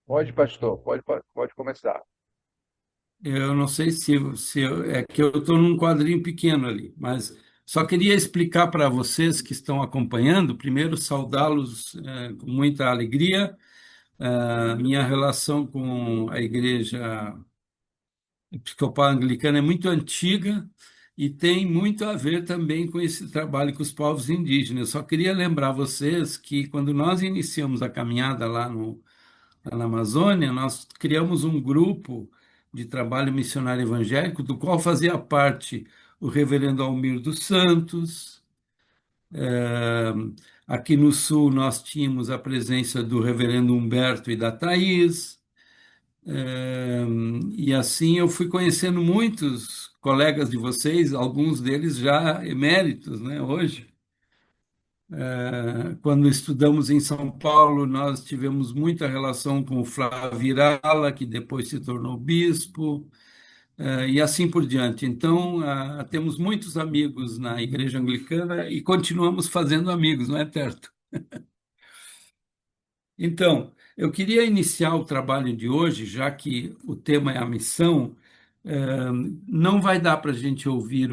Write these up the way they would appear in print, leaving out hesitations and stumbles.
Pode, pastor, pode começar. Eu não sei é que eu estou num quadrinho pequeno ali, mas só queria explicar para vocês que estão acompanhando, primeiro saudá-los com muita alegria. Minha relação com a Igreja Episcopal Anglicana é muito antiga e tem muito a ver também com esse trabalho com os povos indígenas. Eu só queria lembrar vocês que quando nós iniciamos a caminhada lá na Amazônia, nós criamos um grupo de trabalho missionário evangélico, do qual fazia parte o reverendo Almir dos Santos. Eh, Aqui no Sul, nós tínhamos a presença do reverendo Humberto e da Thais. E assim eu fui conhecendo muitos colegas de vocês, alguns deles já eméritos, né, hoje. Quando estudamos em São Paulo, nós tivemos muita relação com o Flávio Virala, que depois se tornou bispo, e assim por diante. Então, temos muitos amigos na Igreja Anglicana e continuamos fazendo amigos, não é, Terto? Então, eu queria iniciar o trabalho de hoje, já que o tema é a missão. eh, não vai dar para a gente ouvir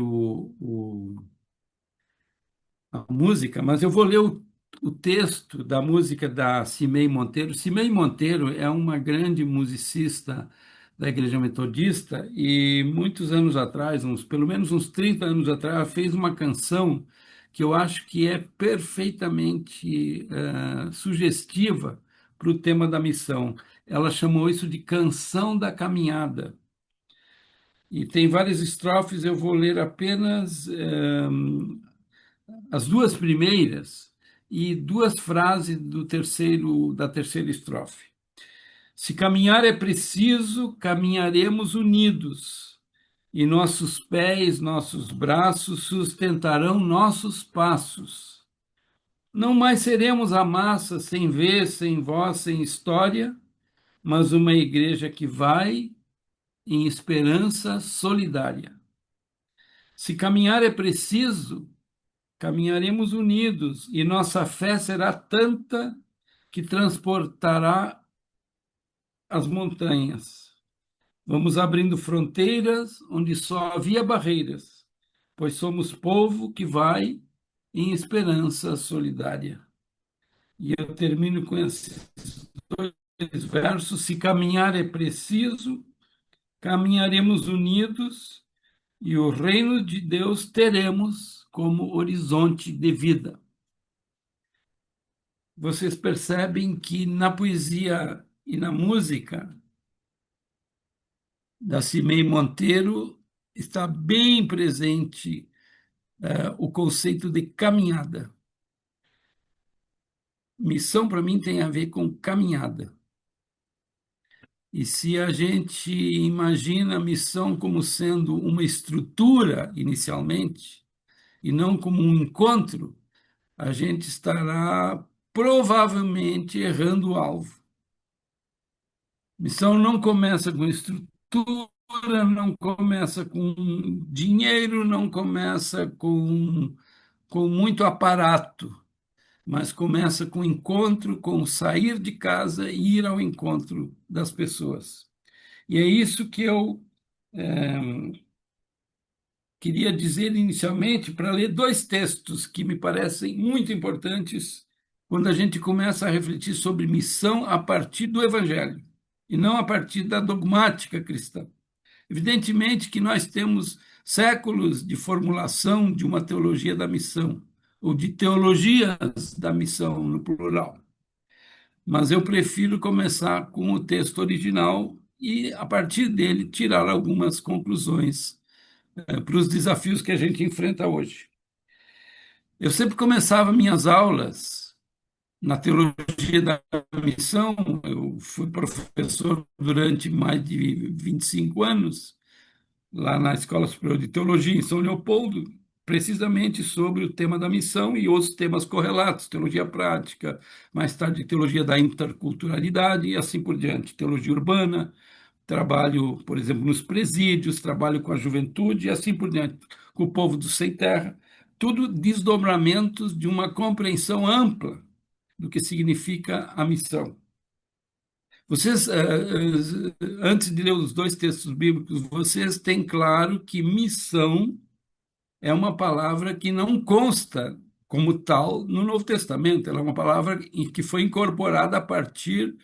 a música, mas eu vou ler o texto da música da Cimei Monteiro. Cimei Monteiro é uma grande musicista da Igreja Metodista e muitos anos atrás, pelo menos uns 30 anos atrás, ela fez uma canção que eu acho que é perfeitamente sugestiva para o tema da missão. Ela chamou isso de Canção da Caminhada. E tem várias estrofes, eu vou ler apenas as duas primeiras e duas frases da terceira estrofe. Se caminhar é preciso, caminharemos unidos, e nossos pés, nossos braços sustentarão nossos passos. Não mais seremos a massa sem vez, sem voz, sem história, mas uma igreja que vai em esperança solidária. Se caminhar é preciso, caminharemos unidos e nossa fé será tanta que transportará as montanhas. Vamos abrindo fronteiras onde só havia barreiras, pois somos povo que vai em esperança solidária. E eu termino com esses dois versos: se caminhar é preciso, caminharemos unidos e o reino de Deus teremos como horizonte de vida. Vocês percebem que na poesia e na música da Cimei Monteiro está bem presente o conceito de caminhada. Missão, para mim, tem a ver com caminhada. E se a gente imagina a missão como sendo uma estrutura inicialmente, e não como um encontro, a gente estará provavelmente errando o alvo. Missão não começa com estrutura, não começa com dinheiro, não começa com muito aparato, mas começa com encontro, com sair de casa e ir ao encontro das pessoas. E é isso que eu queria dizer inicialmente para ler dois textos que me parecem muito importantes quando a gente começa a refletir sobre missão a partir do Evangelho e não a partir da dogmática cristã. Evidentemente que nós temos séculos de formulação de uma teologia da missão, ou de teologias da missão, no plural. Mas eu prefiro começar com o texto original e, a partir dele, tirar algumas conclusões para os desafios que a gente enfrenta hoje. Eu sempre começava minhas aulas na teologia da missão, eu fui professor durante mais de 25 anos, lá na Escola Superior de Teologia, em São Leopoldo, precisamente sobre o tema da missão e outros temas correlatos, teologia prática, mais tarde teologia da interculturalidade e assim por diante, teologia urbana, trabalho, por exemplo, nos presídios, trabalho com a juventude e assim por diante, com o povo do sem terra, tudo desdobramentos de uma compreensão ampla do que significa a missão. Vocês, antes de ler os dois textos bíblicos, vocês têm claro que missão é uma palavra que não consta como tal no Novo Testamento. Ela é uma palavra que foi incorporada a partir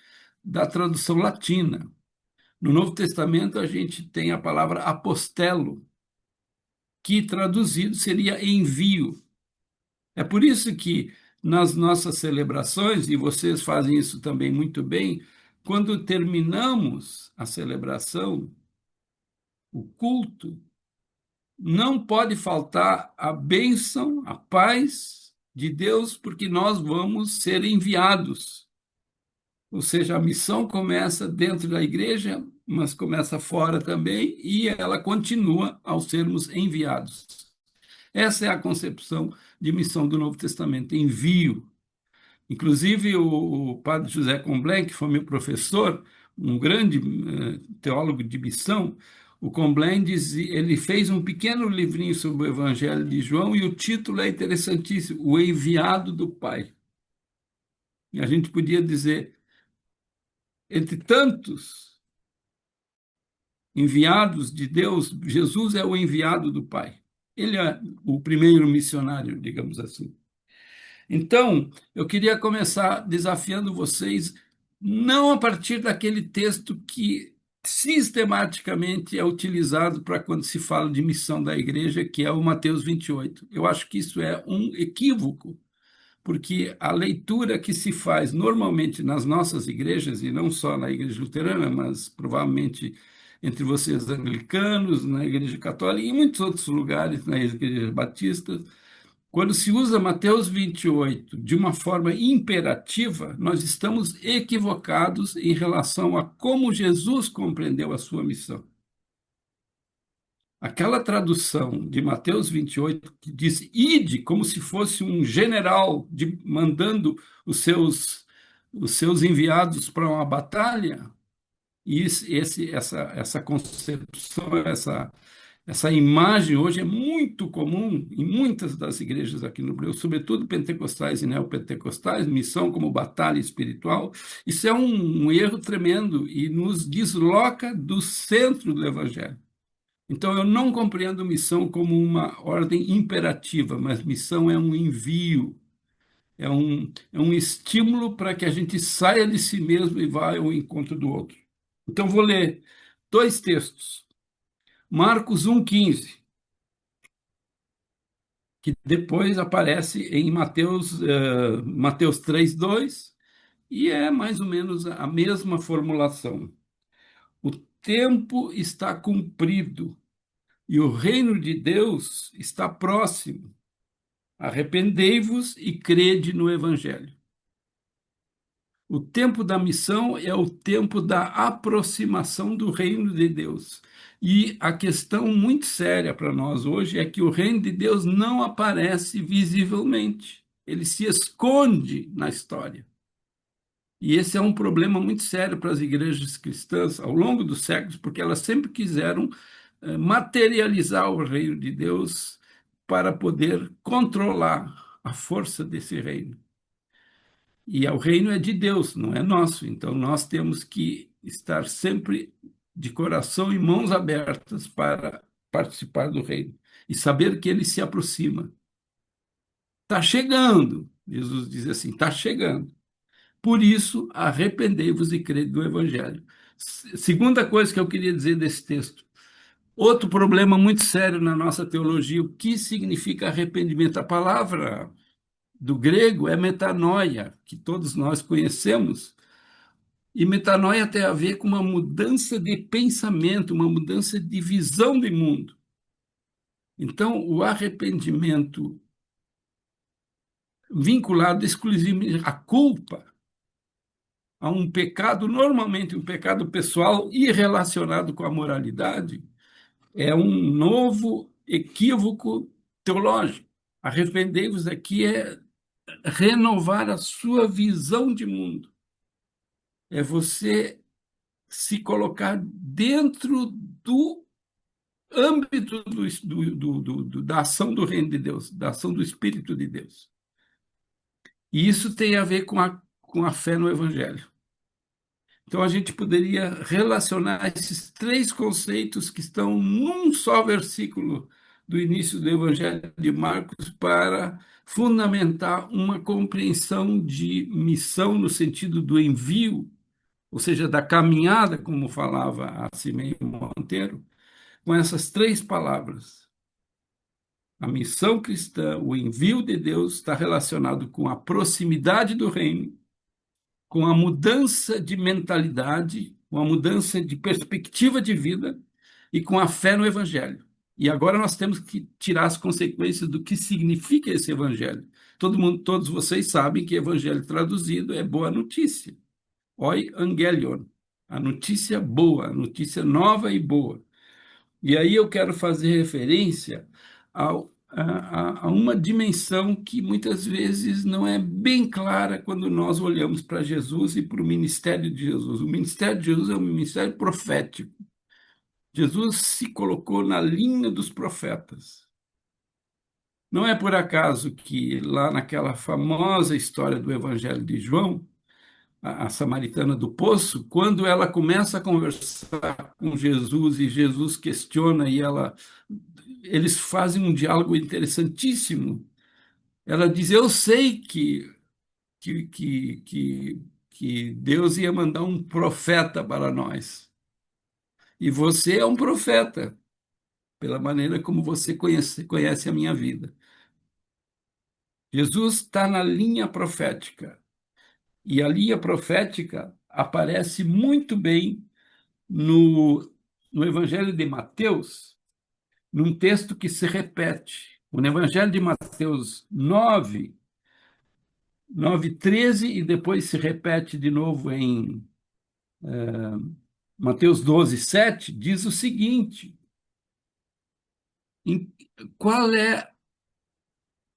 da tradução latina. No Novo Testamento, a gente tem a palavra apostelo, que traduzido seria envio. É por isso que nas nossas celebrações, e vocês fazem isso também muito bem, quando terminamos a celebração, o culto, não pode faltar a bênção, a paz de Deus, porque nós vamos ser enviados. Ou seja, a missão começa dentro da igreja, mas começa fora também, e ela continua ao sermos enviados. Essa é a concepção de missão do Novo Testamento, envio. Inclusive, o padre José Comblain, que foi meu professor, um grande teólogo de missão, o Comblain dizia, ele fez um pequeno livrinho sobre o Evangelho de João e o título é interessantíssimo, O Enviado do Pai. E a gente podia dizer, entre tantos enviados de Deus, Jesus é o enviado do Pai. Ele é o primeiro missionário, digamos assim. Então, eu queria começar desafiando vocês, não a partir daquele texto que sistematicamente é utilizado para quando se fala de missão da igreja, que é o Mateus 28. Eu acho que isso é um equívoco, porque a leitura que se faz normalmente nas nossas igrejas, e não só na igreja luterana, mas provavelmente entre vocês anglicanos, na igreja católica e em muitos outros lugares, na igreja batista, quando se usa Mateus 28 de uma forma imperativa, nós estamos equivocados em relação a como Jesus compreendeu a sua missão. Aquela tradução de Mateus 28, que diz ide, como se fosse um general mandando os seus enviados para uma batalha, e essa concepção, essa imagem hoje é muito comum em muitas das igrejas aqui no Brasil, sobretudo pentecostais e neopentecostais, missão como batalha espiritual. Isso é um erro tremendo e nos desloca do centro do Evangelho. Então, eu não compreendo missão como uma ordem imperativa, mas missão é um envio, é um estímulo para que a gente saia de si mesmo e vá ao encontro do outro. Então, vou ler dois textos. Marcos 1,15, que depois aparece em Mateus 3,2, e é mais ou menos a mesma formulação. O tempo está cumprido e o reino de Deus está próximo. Arrependei-vos e crede no Evangelho. O tempo da missão é o tempo da aproximação do reino de Deus. E a questão muito séria para nós hoje é que o reino de Deus não aparece visivelmente. Ele se esconde na história. E esse é um problema muito sério para as igrejas cristãs ao longo dos séculos, porque elas sempre quiseram materializar o reino de Deus para poder controlar a força desse reino. E o reino é de Deus, não é nosso. Então, nós temos que estar sempre de coração e mãos abertas para participar do reino e saber que ele se aproxima. Está chegando, Jesus diz assim, está chegando. Por isso, arrependei-vos e crede no Evangelho. Segunda coisa que eu queria dizer desse texto. Outro problema muito sério na nossa teologia, o que significa arrependimento? A palavra do grego é metanoia, que todos nós conhecemos, e metanoia tem a ver com uma mudança de pensamento, uma mudança de visão de mundo. Então, o arrependimento vinculado exclusivamente à culpa, a um pecado, normalmente um pecado pessoal e relacionado com a moralidade, é um novo equívoco teológico. Arrependei-vos aqui é renovar a sua visão de mundo. É você se colocar dentro do âmbito da ação do reino de Deus, da ação do Espírito de Deus. E isso tem a ver com a fé no Evangelho. Então, a gente poderia relacionar esses três conceitos que estão num só versículo do início do Evangelho de Marcos para fundamentar uma compreensão de missão no sentido do envio, ou seja, da caminhada, como falava a Cimeio Monteiro, com essas três palavras. A missão cristã, o envio de Deus, está relacionado com a proximidade do reino, com a mudança de mentalidade, com a mudança de perspectiva de vida e com a fé no Evangelho. E agora nós temos que tirar as consequências do que significa esse Evangelho. Todo mundo, todos vocês sabem que Evangelho traduzido é boa notícia. Oi Angelion, a notícia boa, a notícia nova e boa. E aí eu quero fazer referência a uma dimensão que muitas vezes não é bem clara quando nós olhamos para Jesus e para o ministério de Jesus. O ministério de Jesus é um ministério profético. Jesus se colocou na linha dos profetas. Não é por acaso que lá naquela famosa história do Evangelho de João, a samaritana do poço, quando ela começa a conversar com Jesus e Jesus questiona e eles fazem um diálogo interessantíssimo. Ela diz: Eu sei que, que, que, que Deus ia mandar um profeta para nós. E você é um profeta, pela maneira como você conhece a minha vida. Jesus está na linha profética. E a linha profética aparece muito bem no Evangelho de Mateus, num texto que se repete. No Evangelho de Mateus 9:13, e depois se repete de novo em Mateus 12:7, diz o seguinte: qual é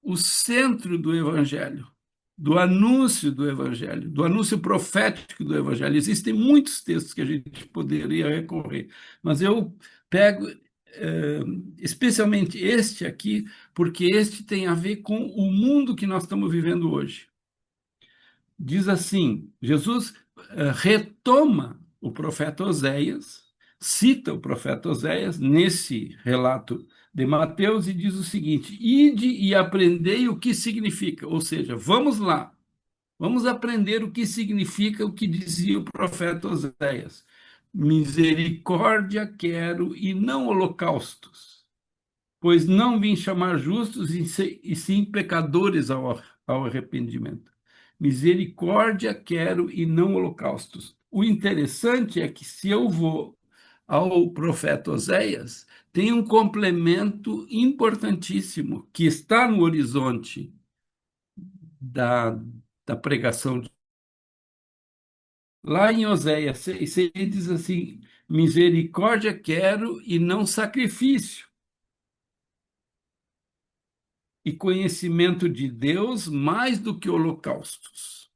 o centro do Evangelho? Do anúncio do Evangelho, do anúncio profético do Evangelho. Existem muitos textos que a gente poderia recorrer, mas eu pego especialmente este aqui, porque este tem a ver com o mundo que nós estamos vivendo hoje. Diz assim, Jesus retoma o profeta Oséias, cita o profeta Oséias nesse relato de Mateus e diz o seguinte: Ide e aprendei o que significa, ou seja, vamos lá, vamos aprender o que significa o que dizia o profeta Oséias. Misericórdia quero e não holocaustos, pois não vim chamar justos e sim pecadores ao arrependimento. Misericórdia quero e não holocaustos. O interessante é que se eu vou ao profeta Oséias, tem um complemento importantíssimo que está no horizonte da, da pregação. Lá em Oséias, você diz assim: misericórdia quero e não sacrifício, e conhecimento de Deus mais do que holocaustos.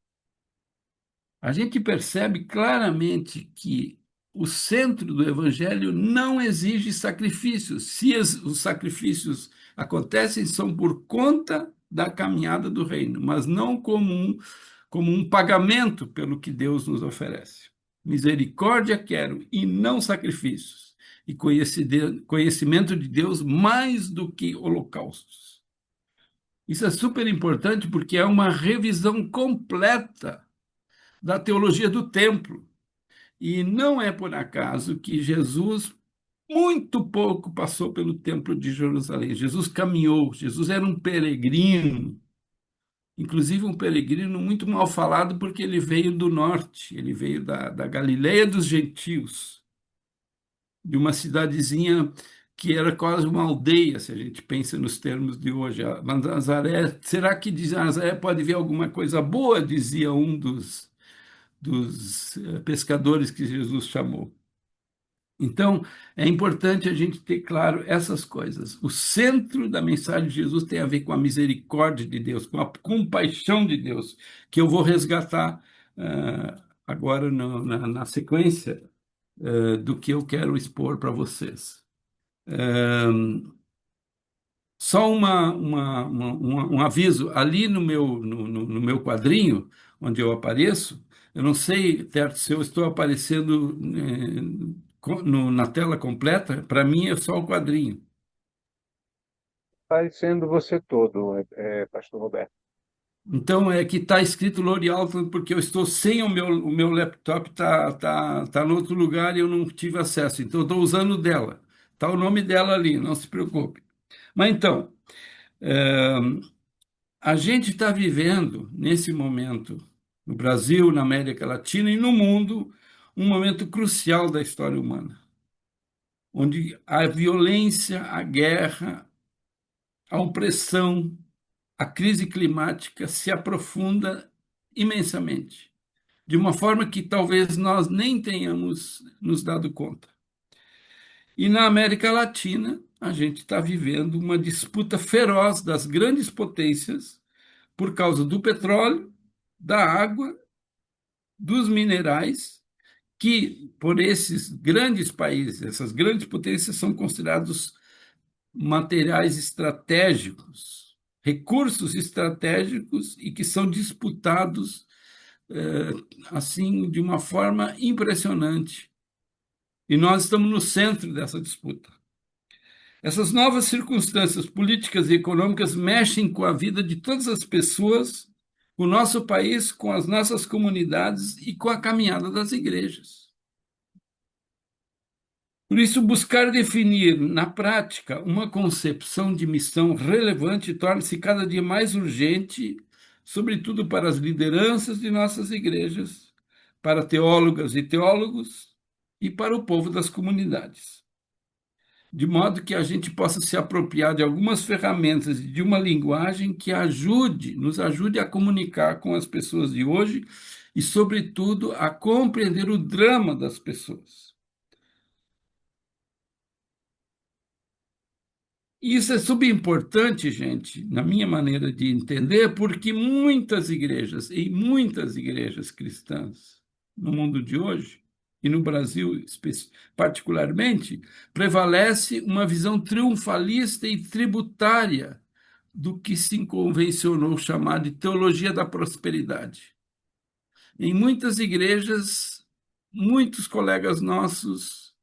A gente percebe claramente que o centro do evangelho não exige sacrifícios. Se os sacrifícios acontecem, são por conta da caminhada do reino, mas não como um pagamento pelo que Deus nos oferece. Misericórdia quero e não sacrifícios, e conhecimento de Deus mais do que holocaustos. Isso é super importante porque é uma revisão completa da teologia do templo. E não é por acaso que Jesus muito pouco passou pelo templo de Jerusalém. Jesus caminhou, Jesus era um peregrino, inclusive um peregrino muito mal falado porque ele veio do norte, ele veio da Galileia dos gentios, de uma cidadezinha que era quase uma aldeia, se a gente pensa nos termos de hoje. Mas Nazaré, será que de Nazaré pode vir alguma coisa boa? Dizia um dos pescadores que Jesus chamou. Então, é importante a gente ter claro essas coisas. O centro da mensagem de Jesus tem a ver com a misericórdia de Deus, com a compaixão de Deus, que eu vou resgatar agora na sequência do que eu quero expor para vocês. Só um aviso, ali no meu quadrinho, onde eu apareço, Eu não sei, Terto, se eu estou aparecendo na tela completa. Para mim é só o quadrinho. Parecendo você todo, Pastor Roberto. Então é que está escrito L'Oréal porque eu estou sem o meu laptop, tá no outro lugar e eu não tive acesso. Então eu estou usando o dela. Está o nome dela ali, não se preocupe. Mas então, é, a gente está vivendo nesse momento, no Brasil, na América Latina e no mundo, um momento crucial da história humana, onde a violência, a guerra, a opressão, a crise climática se aprofunda imensamente, de uma forma que talvez nós nem tenhamos nos dado conta. E na América Latina, a gente está vivendo uma disputa feroz das grandes potências por causa do petróleo, da água, dos minerais, que por esses grandes países, essas grandes potências são considerados materiais estratégicos, recursos estratégicos e que são disputados assim de uma forma impressionante. E nós estamos no centro dessa disputa. Essas novas circunstâncias políticas e econômicas mexem com a vida de todas as pessoas, com o nosso país, com as nossas comunidades e com a caminhada das igrejas. Por isso, buscar definir na prática uma concepção de missão relevante torna-se cada dia mais urgente, sobretudo para as lideranças de nossas igrejas, para teólogas e teólogos e para o povo das comunidades. De modo que a gente possa se apropriar de algumas ferramentas e de uma linguagem que nos ajude a comunicar com as pessoas de hoje e, sobretudo, a compreender o drama das pessoas. E isso é subimportante, gente, na minha maneira de entender, porque muitas igrejas cristãs no mundo de hoje, e no Brasil particularmente, prevalece uma visão triunfalista e tributária do que se convencionou chamar de teologia da prosperidade. Em muitas igrejas, muitos colegas nossos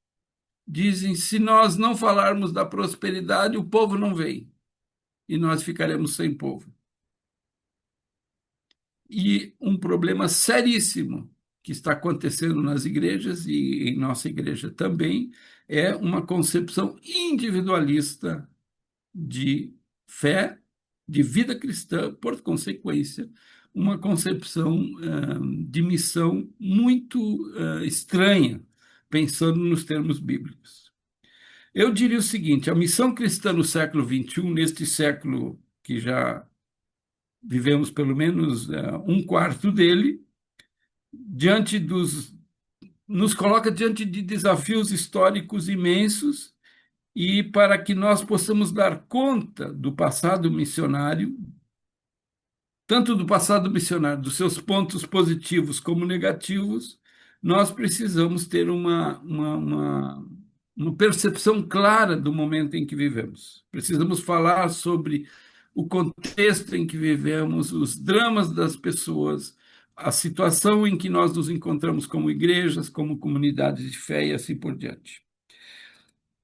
dizem: se nós não falarmos da prosperidade, o povo não vem e nós ficaremos sem povo. E um problema seríssimo que está acontecendo nas igrejas e em nossa igreja também é uma concepção individualista de fé, de vida cristã, por consequência, uma concepção de missão muito estranha, pensando nos termos bíblicos. Eu diria o seguinte: a missão cristã no século XXI, neste século que já vivemos pelo menos um quarto dele, nos coloca diante de desafios históricos imensos e para que nós possamos dar conta do passado missionário, tanto do passado missionário, dos seus pontos positivos como negativos, nós precisamos ter uma percepção clara do momento em que vivemos. Precisamos falar sobre o contexto em que vivemos, os dramas das pessoas, a situação em que nós nos encontramos como igrejas, como comunidades de fé e assim por diante.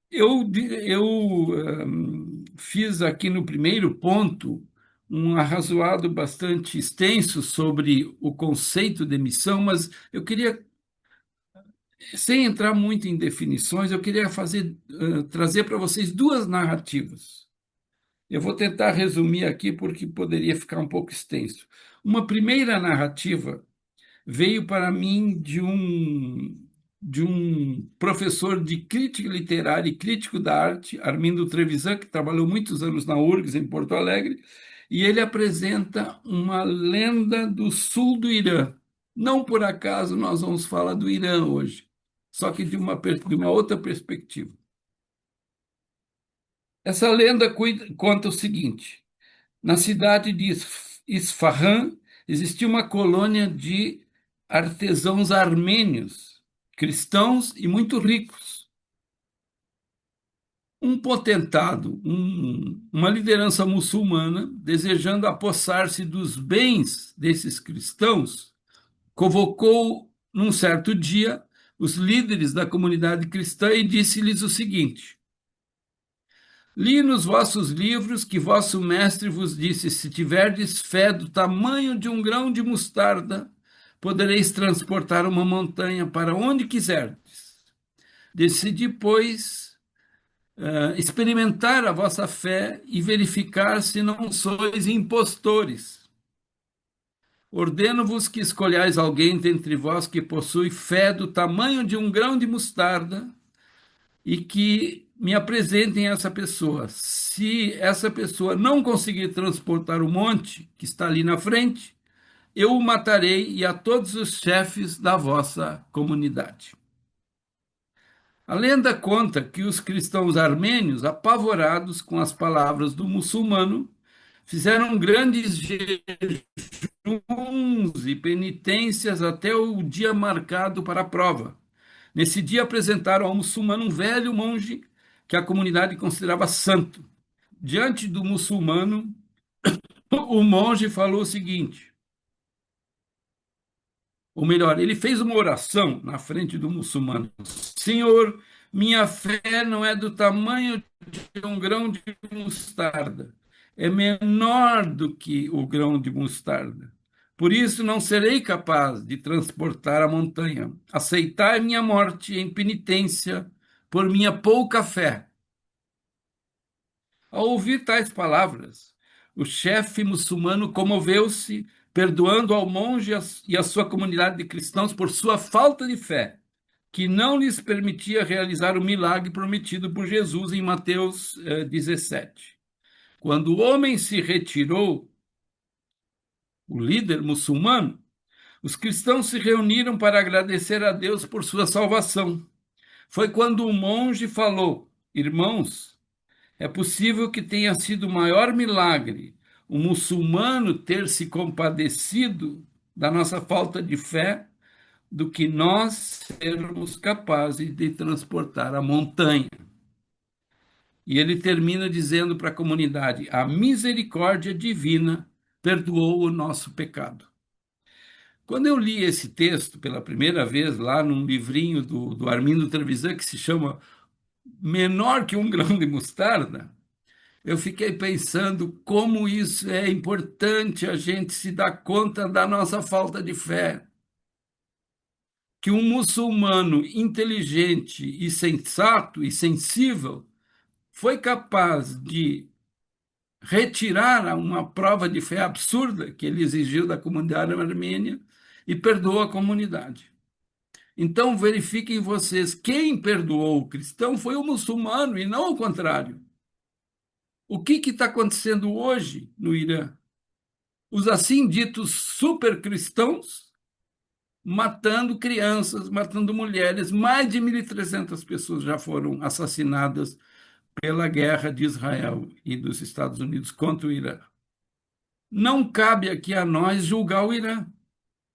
Eu fiz aqui no primeiro ponto um arrazoado bastante extenso sobre o conceito de missão, mas eu queria, sem entrar muito em definições, eu queria trazer para vocês duas narrativas. Eu vou tentar resumir aqui porque poderia ficar um pouco extenso. Uma primeira narrativa veio para mim de um professor de crítica literária e crítico da arte, Armindo Trevisan, que trabalhou muitos anos na URGS, em Porto Alegre, e ele apresenta uma lenda do sul do Irã. Não por acaso nós vamos falar do Irã hoje, só que de uma outra perspectiva. Essa lenda conta o seguinte: na cidade de Isfahan existia uma colônia de artesãos armênios, cristãos e muito ricos. Um potentado, uma liderança muçulmana, desejando apossar-se dos bens desses cristãos, convocou, num certo dia, os líderes da comunidade cristã e disse-lhes o seguinte: li nos vossos livros que vosso mestre vos disse: se tiverdes fé do tamanho de um grão de mostarda, podereis transportar uma montanha para onde quiserdes. Decidi, pois, experimentar a vossa fé e verificar se não sois impostores. Ordeno-vos que escolhais alguém dentre vós que possui fé do tamanho de um grão de mostarda e que me apresentem essa pessoa. Se essa pessoa não conseguir transportar o monte que está ali na frente, eu o matarei e a todos os chefes da vossa comunidade. A lenda conta que os cristãos armênios, apavorados com as palavras do muçulmano, fizeram grandes jejuns e penitências até o dia marcado para a prova. Nesse dia apresentaram ao muçulmano um velho monge que a comunidade considerava santo. Diante do muçulmano, o monge falou o seguinte, ou melhor, ele fez uma oração na frente do muçulmano. Senhor, minha fé não é do tamanho de um grão de mostarda. É menor do que o grão de mostarda. Por isso não serei capaz de transportar a montanha. Aceitai minha morte em penitência por minha pouca fé. Ao ouvir tais palavras, o chefe muçulmano comoveu-se, perdoando ao monge e à sua comunidade de cristãos por sua falta de fé, que não lhes permitia realizar o milagre prometido por Jesus em Mateus 17. Quando o homem se retirou, o líder muçulmano, os cristãos se reuniram para agradecer a Deus por sua salvação. Foi quando o monge falou: irmãos, é possível que tenha sido o maior milagre o muçulmano ter se compadecido da nossa falta de fé do que nós sermos capazes de transportar a montanha. E ele termina dizendo para a comunidade: a misericórdia divina perdoou o nosso pecado. Quando eu li esse texto pela primeira vez, lá num livrinho do Armindo Trevisan, que se chama Menor que um Grão de Mostarda, eu fiquei pensando como isso é importante a gente se dar conta da nossa falta de fé. Que um muçulmano inteligente e sensato e sensível foi capaz de retirar uma prova de fé absurda que ele exigiu da comunidade armênia e perdoou a comunidade. Então, verifiquem vocês, quem perdoou o cristão foi o muçulmano e não o contrário. O que está acontecendo hoje no Irã? Os assim ditos supercristãos matando crianças, matando mulheres. Mais de 1.300 pessoas já foram assassinadas pela guerra de Israel e dos Estados Unidos contra o Irã. Não cabe aqui a nós julgar o Irã.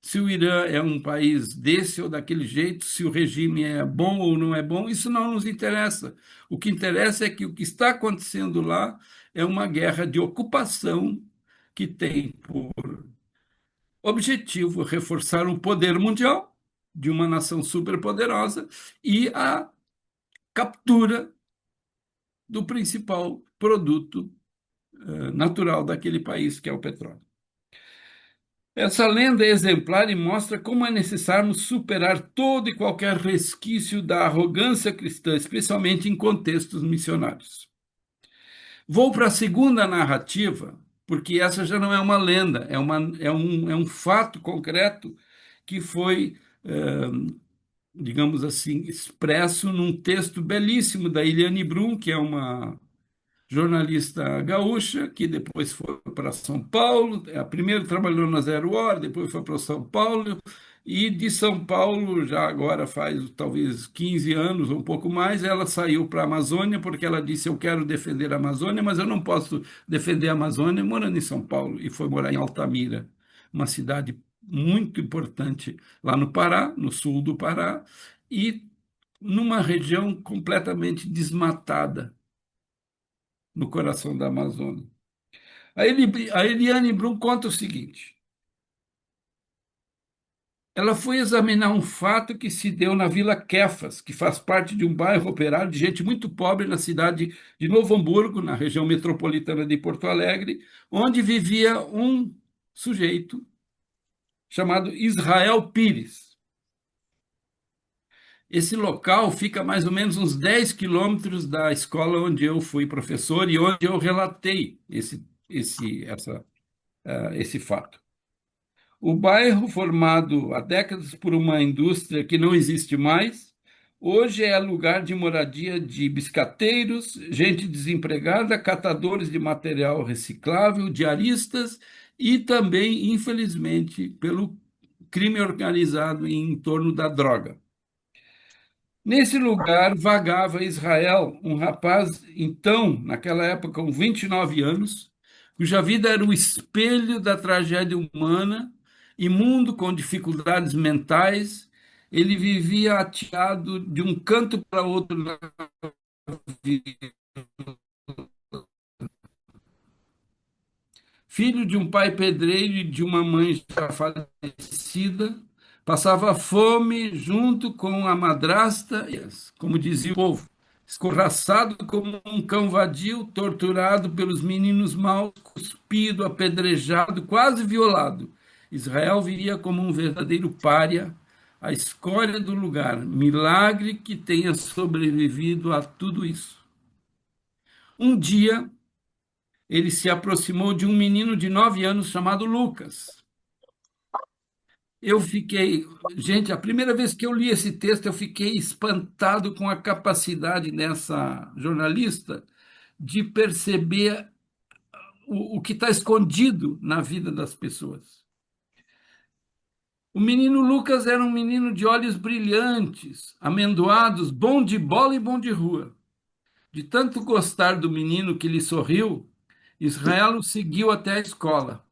Se o Irã é um país desse ou daquele jeito, se o regime é bom ou não é bom, isso não nos interessa. O que interessa é que o que está acontecendo lá é uma guerra de ocupação que tem por objetivo reforçar o poder mundial de uma nação superpoderosa e a captura do principal produto natural daquele país, que é o petróleo. Essa lenda é exemplar e mostra como é necessário superar todo e qualquer resquício da arrogância cristã, especialmente em contextos missionários. Vou para a segunda narrativa, porque essa já não é uma lenda, é um fato concreto que foi, digamos assim, expresso num texto belíssimo da Eliane Brum, que é uma jornalista gaúcha, que depois foi para São Paulo, primeiro trabalhou na Zero Hora, depois foi para São Paulo, e de São Paulo, já agora faz talvez 15 anos ou um pouco mais, ela saiu para a Amazônia, porque ela disse: eu quero defender a Amazônia, mas eu não posso defender a Amazônia morando em São Paulo, e foi morar em Altamira, uma cidade muito importante lá no Pará, no sul do Pará, e numa região completamente desmatada, no coração da Amazônia. A Eliane Brum conta o seguinte: Ela foi examinar um fato que se deu na Vila Quefas, que faz parte de um bairro operário de gente muito pobre na cidade de Novo Hamburgo, na região metropolitana de Porto Alegre, onde vivia um sujeito chamado Israel Pires. Esse local fica mais ou menos uns 10 quilômetros da escola onde eu fui professor e onde eu relatei esse fato. O bairro, formado há décadas por uma indústria que não existe mais, hoje é lugar de moradia de biscateiros, gente desempregada, catadores de material reciclável, diaristas e também, infelizmente, pelo crime organizado em torno da droga. Nesse lugar vagava Israel, um rapaz, então, naquela época, com 29 anos, cuja vida era o espelho da tragédia humana, imundo, com dificuldades mentais. Ele vivia ateado de um canto para outro na vida. Filho de um pai pedreiro e de uma mãe já falecida, passava fome junto com a madrasta, como dizia o povo, escorraçado como um cão vadio, torturado pelos meninos maus, cuspido, apedrejado, quase violado. Israel vivia como um verdadeiro pária, a escória do lugar. Milagre que tenha sobrevivido a tudo isso. Um dia, ele se aproximou de um menino de 9 anos chamado Lucas. Eu fiquei, gente, a primeira vez que eu li esse texto, eu fiquei espantado com a capacidade dessa jornalista de perceber o que está escondido na vida das pessoas. O menino Lucas era um menino de olhos brilhantes, amendoados, bom de bola e bom de rua. De tanto gostar do menino que lhe sorriu, Israel o seguiu até a escola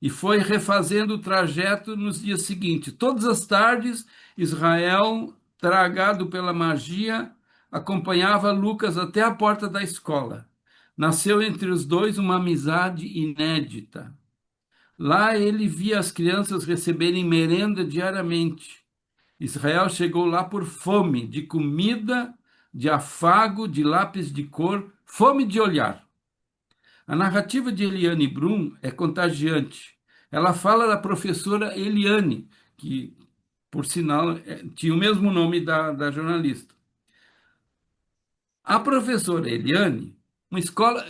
e foi refazendo o trajeto nos dias seguintes. Todas as tardes, Israel, tragado pela magia, acompanhava Lucas até a porta da escola. Nasceu entre os dois uma amizade inédita. Lá ele via as crianças receberem merenda diariamente. Israel chegou lá por fome de comida, de afago, de lápis de cor, fome de olhar. A narrativa de Eliane Brum é contagiante. Ela fala da professora Eliane, que, por sinal, tinha o mesmo nome da jornalista. A professora Eliane, uma escola,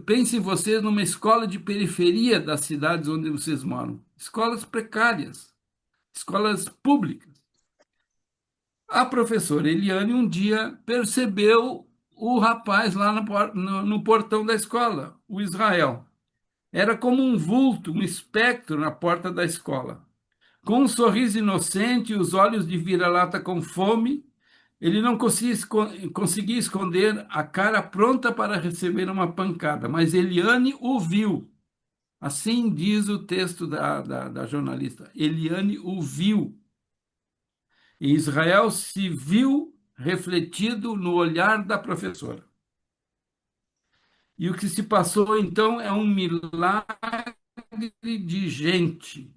pensem vocês numa escola de periferia das cidades onde vocês moram, escolas precárias, escolas públicas. A professora Eliane um dia percebeu o rapaz lá no portão da escola, o Israel. Era como um vulto, um espectro na porta da escola. Com um sorriso inocente e os olhos de vira-lata com fome, ele não conseguia esconder a cara pronta para receber uma pancada, mas Eliane o viu. Assim diz o texto da jornalista. Eliane o viu. E Israel se viu refletido no olhar da professora. E o que se passou então é um milagre de gente.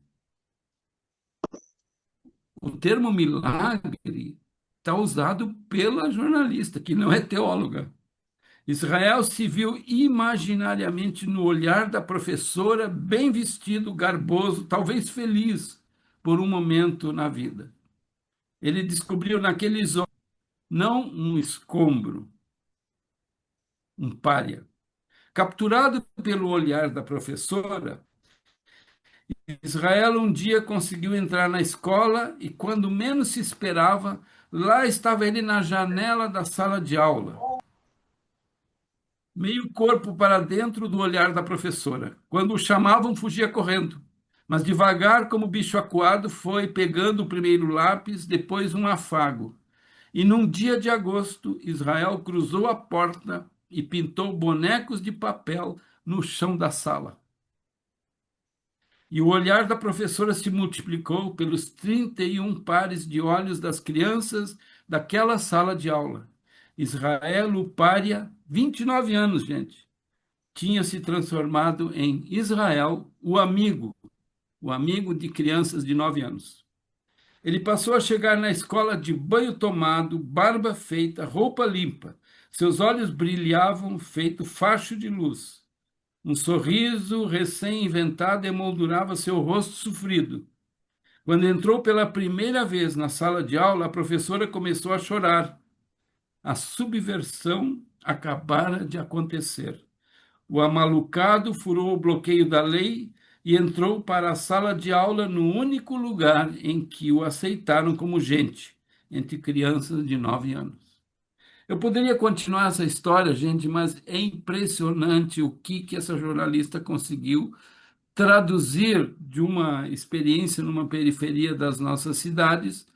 O termo milagre está usado pela jornalista, que não é teóloga. Israel se viu imaginariamente no olhar da professora, bem vestido, garboso, talvez feliz por um momento na vida. Ele descobriu naqueles olhos não um escombro, um pária. Capturado pelo olhar da professora, Israel um dia conseguiu entrar na escola e, quando menos se esperava, lá estava ele na janela da sala de aula, meio corpo para dentro do olhar da professora. Quando o chamavam, fugia correndo. Mas devagar, como bicho acuado, foi pegando o primeiro lápis, depois um afago. E num dia de agosto, Israel cruzou a porta e pintou bonecos de papel no chão da sala. E o olhar da professora se multiplicou pelos 31 pares de olhos das crianças daquela sala de aula. Israel, o pária, 29 anos, gente, tinha se transformado em Israel, o amigo de crianças de 9 anos. Ele passou a chegar na escola de banho tomado, barba feita, roupa limpa. Seus olhos brilhavam, feito facho de luz. Um sorriso recém-inventado emoldurava seu rosto sofrido. Quando entrou pela primeira vez na sala de aula, a professora começou a chorar. A subversão acabara de acontecer. O amalucado furou o bloqueio da lei e entrou para a sala de aula no único lugar em que o aceitaram como gente, entre crianças de 9 anos. Eu poderia continuar essa história, gente, mas é impressionante o que essa jornalista conseguiu traduzir de uma experiência numa periferia das nossas cidades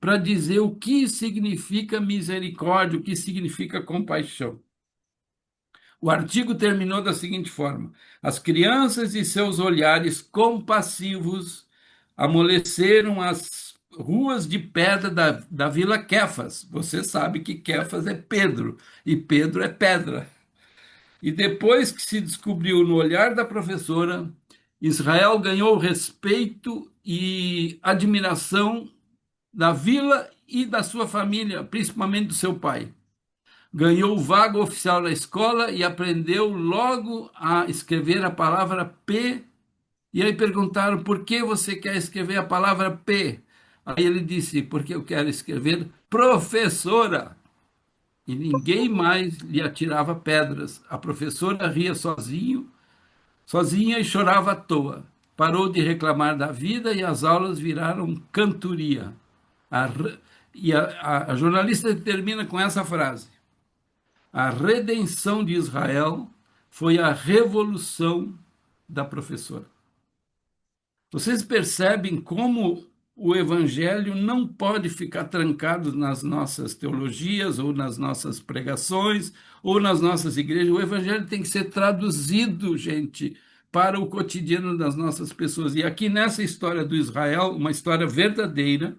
para dizer o que significa misericórdia, o que significa compaixão. O artigo terminou da seguinte forma: as crianças e seus olhares compassivos amoleceram as ruas de pedra da Vila Quefas. Você sabe que Quefas é Pedro, e Pedro é pedra. E depois que se descobriu no olhar da professora, Israel ganhou respeito e admiração da vila e da sua família, principalmente do seu pai. Ganhou vaga oficial na escola e aprendeu logo a escrever a palavra P. E aí perguntaram: por que você quer escrever a palavra P? Aí ele disse: porque eu quero escrever professora. E ninguém mais lhe atirava pedras. A professora ria sozinha e chorava à toa. Parou de reclamar da vida e as aulas viraram cantoria. A, e a jornalista termina com essa frase: a redenção de Israel foi a revolução da professora. Vocês percebem como o evangelho não pode ficar trancado nas nossas teologias, ou nas nossas pregações, ou nas nossas igrejas. O evangelho tem que ser traduzido, gente, para o cotidiano das nossas pessoas. E aqui nessa história do Israel, uma história verdadeira,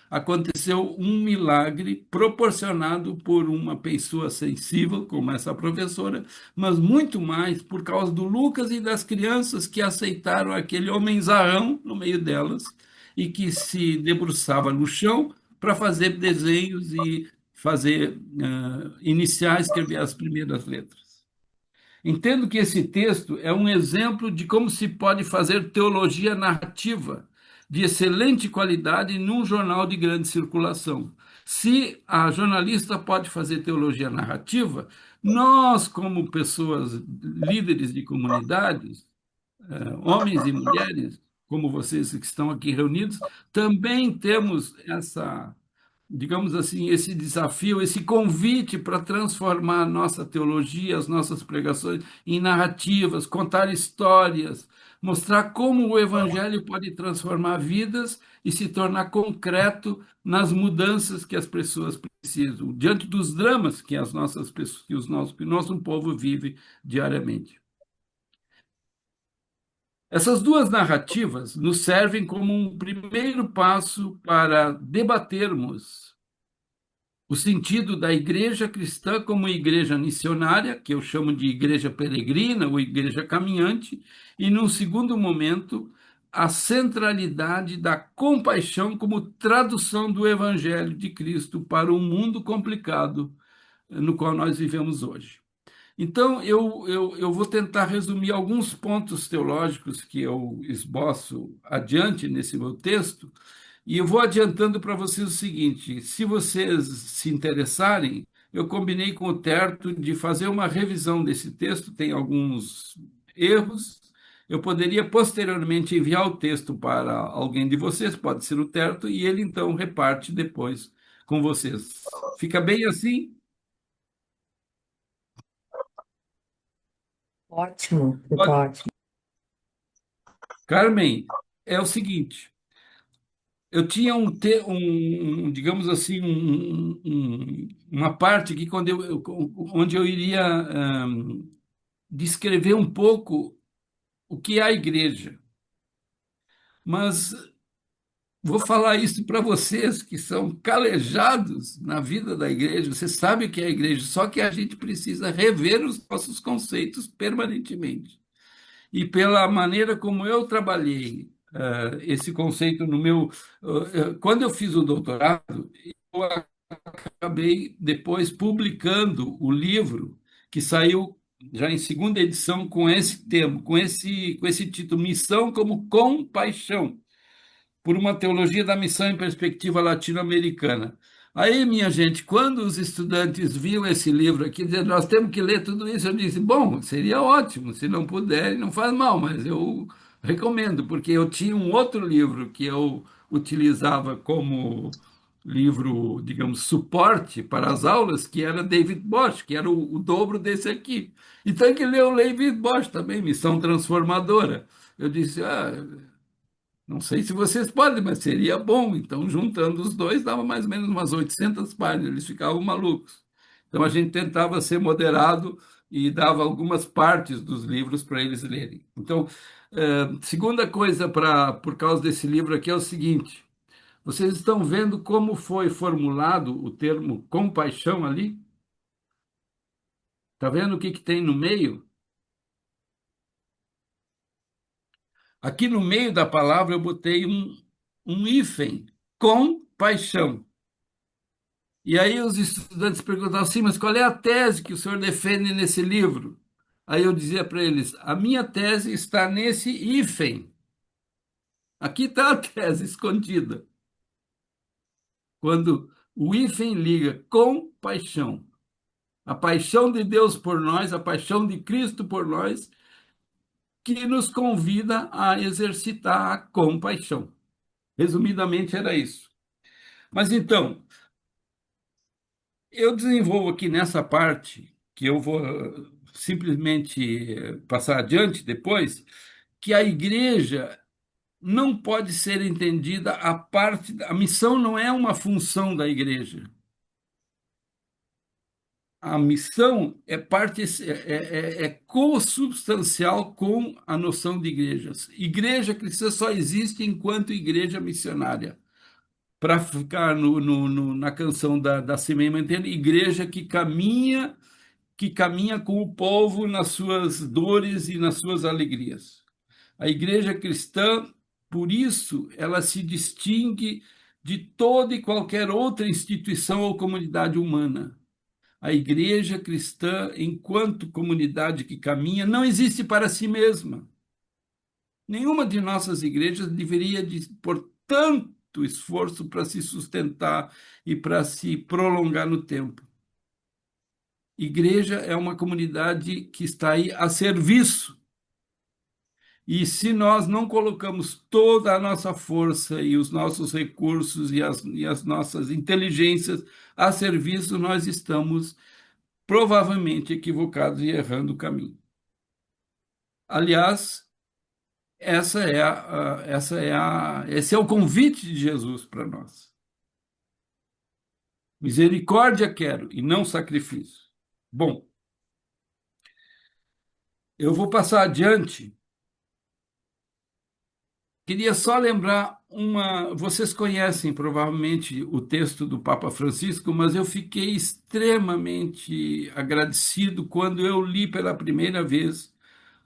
aconteceu um milagre proporcionado por uma pessoa sensível, como essa professora, mas muito mais por causa do Lucas e das crianças que aceitaram aquele homenzarrão no meio delas e que se debruçava no chão para fazer desenhos e fazer iniciar, escrever as primeiras letras. Entendo que esse texto é um exemplo de como se pode fazer teologia narrativa de excelente qualidade num jornal de grande circulação. Se a jornalista pode fazer teologia narrativa, nós, como pessoas líderes de comunidades, homens e mulheres, como vocês que estão aqui reunidos, também temos essa, digamos assim, esse desafio, esse convite para transformar a nossa teologia, as nossas pregações em narrativas, contar histórias, mostrar como o evangelho pode transformar vidas e se tornar concreto nas mudanças que as pessoas precisam, diante dos dramas que as nossas pessoas, que o nosso povo vive diariamente. Essas duas narrativas nos servem como um primeiro passo para debatermos o sentido da igreja cristã como igreja missionária, que eu chamo de igreja peregrina ou igreja caminhante, e, num segundo momento, a centralidade da compaixão como tradução do evangelho de Cristo para um mundo complicado no qual nós vivemos hoje. Então, eu vou tentar resumir alguns pontos teológicos que eu esboço adiante nesse meu texto, e eu vou adiantando para vocês o seguinte: se vocês se interessarem, eu combinei com o Terto de fazer uma revisão desse texto, tem alguns erros. Eu poderia posteriormente enviar o texto para alguém de vocês, pode ser o Terto, e ele então reparte depois com vocês. Fica bem assim? Ótimo, ficou ótimo. Carmen, é o seguinte: eu tinha digamos assim, uma parte que onde eu iria descrever um pouco o que é a igreja. Mas vou falar isso para vocês que são calejados na vida da igreja. Você sabe o que é a igreja, só que a gente precisa rever os nossos conceitos permanentemente. E pela maneira como eu trabalhei esse conceito no meu. Quando eu fiz o doutorado, eu acabei depois publicando o livro que saiu já em segunda edição com esse tema, com esse título, Missão como Compaixão, por uma teologia da missão em perspectiva latino-americana. Aí, minha gente, quando os estudantes viam esse livro aqui, dizendo, nós temos que ler tudo isso, eu disse, bom, seria ótimo, se não puderem, não faz mal, mas eu recomendo, porque eu tinha um outro livro que eu utilizava como livro, digamos, suporte para as aulas, que era David Bosch, que era o dobro desse aqui. Então, que ler o David Bosch também, Missão Transformadora. Eu disse, não sei se vocês podem, mas seria bom. Então, juntando os dois, dava mais ou menos umas 800 páginas, eles ficavam malucos. Então, a gente tentava ser moderado e dava algumas partes dos livros para eles lerem. Então, segunda coisa por causa desse livro aqui é o seguinte: vocês estão vendo como foi formulado o termo compaixão ali? Está vendo o que tem no meio? Aqui no meio da palavra eu botei um hífen, compaixão. E aí os estudantes perguntavam assim, mas qual é a tese que o senhor defende nesse livro? Aí eu dizia para eles, a minha tese está nesse hífen. Aqui está a tese escondida. Quando o hífen liga com paixão, a paixão de Deus por nós, a paixão de Cristo por nós, que nos convida a exercitar a compaixão. Resumidamente era isso. Mas então, eu desenvolvo aqui nessa parte, que eu vou simplesmente passar adiante depois, que a igreja não pode ser entendida a missão não é uma função da igreja. A missão é parte é consubstancial com a noção de igrejas. Igreja cristã só existe enquanto igreja missionária. Para ficar na canção da Simei Mantendo, igreja que caminha com o povo nas suas dores e nas suas alegrias. A igreja cristã, por isso, ela se distingue de toda e qualquer outra instituição ou comunidade humana. A igreja cristã, enquanto comunidade que caminha, não existe para si mesma. Nenhuma de nossas igrejas deveria por tanto esforço para se sustentar e para se prolongar no tempo. Igreja é uma comunidade que está aí a serviço. E se nós não colocamos toda a nossa força e os nossos recursos e as nossas inteligências a serviço, nós estamos provavelmente equivocados e errando o caminho. Aliás, esse é o convite de Jesus para nós. Misericórdia quero e não sacrifício. Bom, eu vou passar adiante. Queria só lembrar uma. Vocês conhecem provavelmente o texto do Papa Francisco, mas eu fiquei extremamente agradecido quando eu li pela primeira vez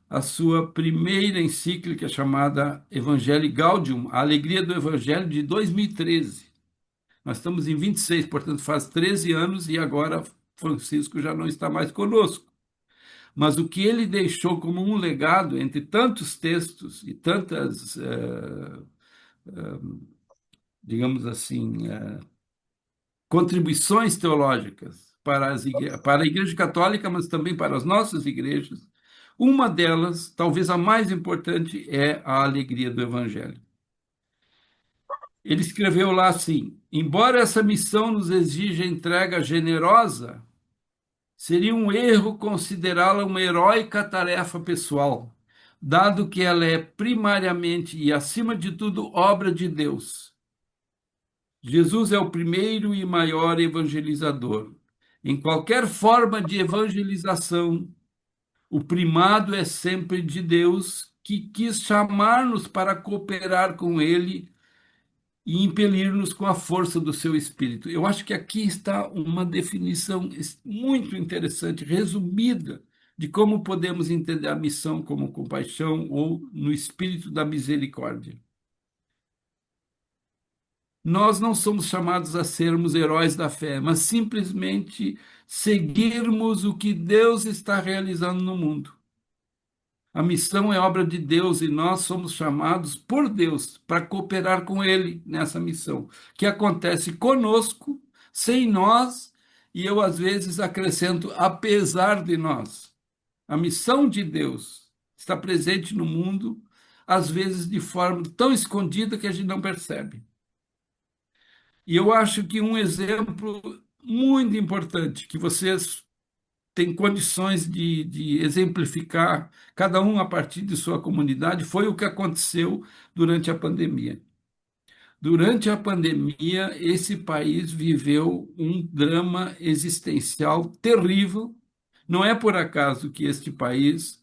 a sua primeira encíclica chamada Evangelii Gaudium, A Alegria do Evangelho, de 2013. Nós estamos em 26, portanto faz 13 anos e agora Francisco já não está mais conosco. Mas o que ele deixou como um legado, entre tantos textos e tantas, digamos assim, contribuições teológicas para a Igreja Católica, mas também para as nossas igrejas, uma delas, talvez a mais importante, é a alegria do Evangelho. Ele escreveu lá assim: embora essa missão nos exija entrega generosa, seria um erro considerá-la uma heróica tarefa pessoal, dado que ela é primariamente e acima de tudo obra de Deus. Jesus é o primeiro e maior evangelizador. Em qualquer forma de evangelização, o primado é sempre de Deus, que quis chamar-nos para cooperar com Ele e impelir-nos com a força do seu Espírito. Eu acho que aqui está uma definição muito interessante, resumida, de como podemos entender a missão como compaixão ou no espírito da misericórdia. Nós não somos chamados a sermos heróis da fé, mas simplesmente seguirmos o que Deus está realizando no mundo. A missão é obra de Deus e nós somos chamados por Deus para cooperar com Ele nessa missão, que acontece conosco, sem nós, e eu às vezes acrescento, apesar de nós. A missão de Deus está presente no mundo, às vezes de forma tão escondida que a gente não percebe. E eu acho que um exemplo muito importante que vocês têm condições de exemplificar, cada um a partir de sua comunidade, foi o que aconteceu durante a pandemia. Durante a pandemia, esse país viveu um drama existencial terrível. Não é por acaso que este país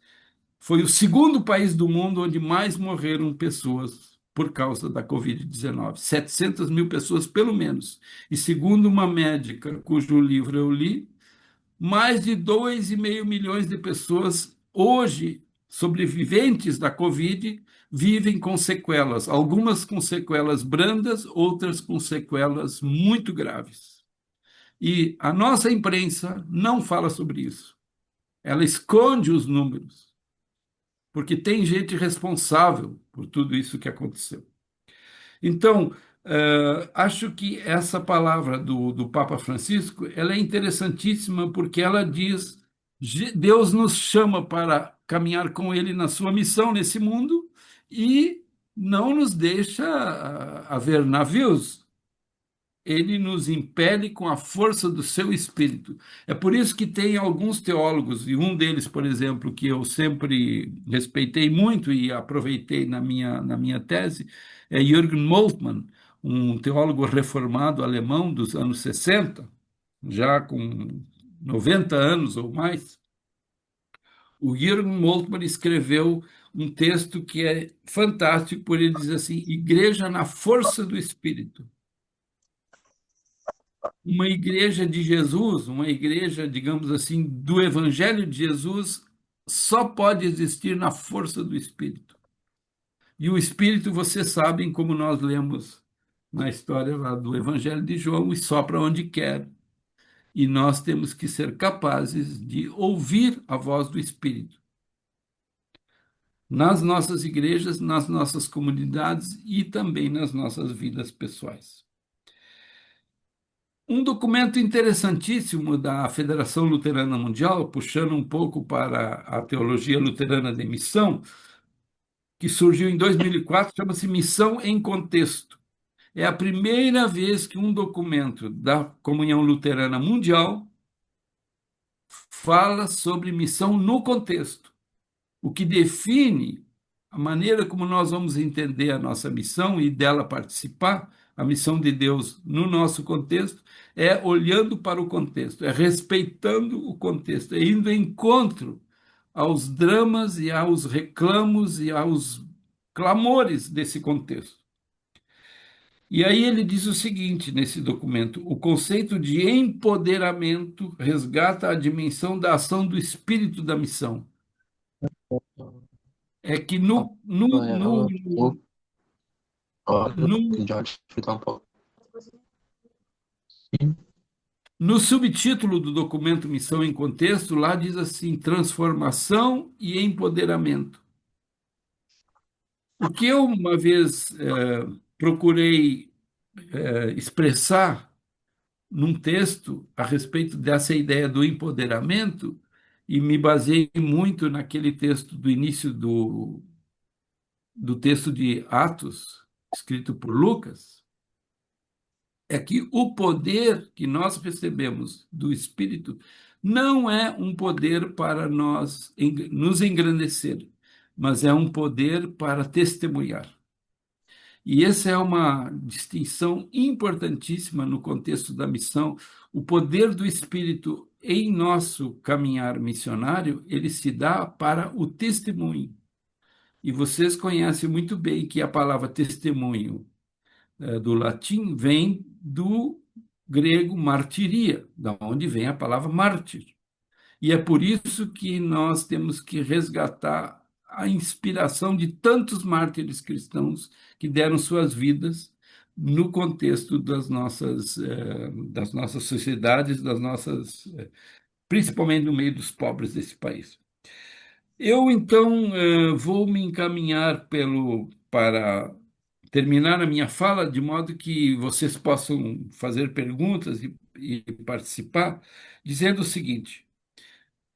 foi o segundo país do mundo onde mais morreram pessoas por causa da Covid-19. 700 mil pessoas, pelo menos. E segundo uma médica cujo livro eu li, mais de 2,5 milhões de pessoas hoje, sobreviventes da Covid, vivem com sequelas, algumas com sequelas brandas, outras com sequelas muito graves. E a nossa imprensa não fala sobre isso. Ela esconde os números, porque tem gente responsável por tudo isso que aconteceu. Então, acho que essa palavra do Papa Francisco, ela é interessantíssima porque ela diz, Deus nos chama para caminhar com Ele na sua missão nesse mundo e não nos deixa haver navios. Ele nos impele com a força do seu espírito. É por isso que tem alguns teólogos, e um deles, por exemplo, que eu sempre respeitei muito e aproveitei na minha tese, é Jürgen Moltmann, um teólogo reformado alemão dos anos 60, já com 90 anos ou mais. O Jürgen Moltmann escreveu um texto que é fantástico, por ele diz assim: Igreja na força do Espírito. Uma igreja de Jesus, uma igreja, digamos assim, do Evangelho de Jesus, só pode existir na força do Espírito. E o Espírito, vocês sabem, como nós lemos na história lá do Evangelho de João, e sopra onde quer. E nós temos que ser capazes de ouvir a voz do Espírito. Nas nossas igrejas, nas nossas comunidades e também nas nossas vidas pessoais. Um documento interessantíssimo da Federação Luterana Mundial, puxando um pouco para a teologia luterana de missão, que surgiu em 2004, chama-se Missão em Contexto. É a primeira vez que um documento da Comunhão Luterana Mundial fala sobre missão no contexto, o que define a maneira como nós vamos entender a nossa missão e dela participar, a missão de Deus no nosso contexto, é olhando para o contexto, é respeitando o contexto, é indo em encontro aos dramas e aos reclamos e aos clamores desse contexto. E aí ele diz o seguinte nesse documento: o conceito de empoderamento resgata a dimensão da ação do espírito da missão. É que Olha, no, já explicar um pouco. no subtítulo do documento Missão em Contexto, lá diz assim: transformação e empoderamento. O que eu uma vez procurei expressar num texto a respeito dessa ideia do empoderamento, e me baseei muito naquele texto do início do texto de Atos, escrito por Lucas, é que o poder que nós recebemos do Espírito não é um poder para nós nos engrandecer, mas é um poder para testemunhar. E essa é uma distinção importantíssima no contexto da missão. O poder do Espírito em nosso caminhar missionário, ele se dá para o testemunho. E vocês conhecem muito bem que a palavra testemunho do latim vem do grego martiria, da onde vem a palavra mártir. E é por isso que nós temos que resgatar a inspiração de tantos mártires cristãos que deram suas vidas no contexto das nossas sociedades, principalmente no meio dos pobres desse país. Eu, então, vou me encaminhar para terminar a minha fala, de modo que vocês possam fazer perguntas e participar, dizendo o seguinte: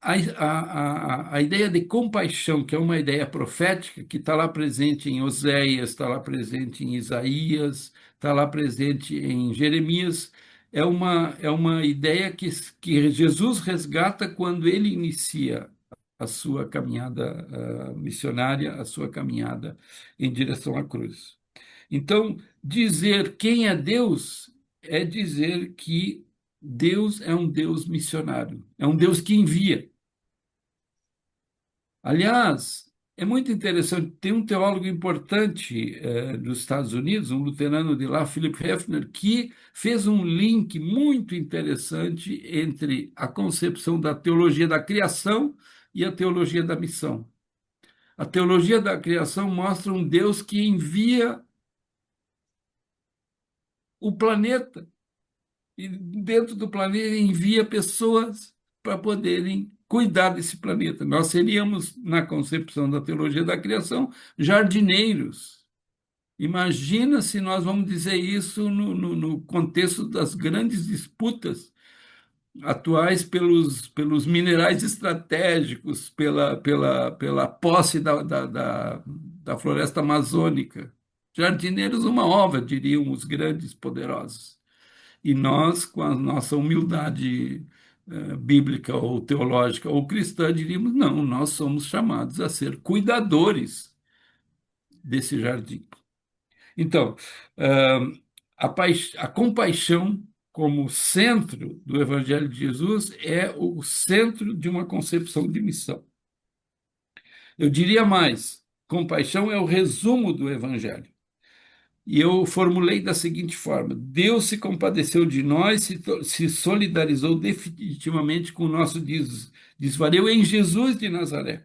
a ideia de compaixão, que é uma ideia profética, que está lá presente em Oséias, está lá presente em Isaías, está lá presente em Jeremias, é uma ideia que Jesus resgata quando ele inicia a sua caminhada missionária, a sua caminhada em direção à cruz. Então, dizer quem é Deus é dizer que Deus é um Deus missionário, é um Deus que envia. Aliás, é muito interessante, tem um teólogo importante dos Estados Unidos, um luterano de lá, Philip Hefner, que fez um link muito interessante entre a concepção da teologia da criação e a teologia da missão. A teologia da criação mostra um Deus que envia o planeta, e dentro do planeta envia pessoas para poderem cuidar desse planeta. Nós seríamos, na concepção da teologia da criação, jardineiros. Imagina se nós vamos dizer isso no contexto das grandes disputas atuais pelos minerais estratégicos, pela posse da floresta amazônica. Jardineiros, uma ova, diriam os grandes poderosos. E nós, com a nossa humildade bíblica ou teológica ou cristã, diríamos: não, nós somos chamados a ser cuidadores desse jardim. Então, a compaixão como centro do Evangelho de Jesus é o centro de uma concepção de missão. Eu diria mais: compaixão é o resumo do Evangelho. E eu formulei da seguinte forma: Deus se compadeceu de nós, se solidarizou definitivamente com o nosso desvario em Jesus de Nazaré.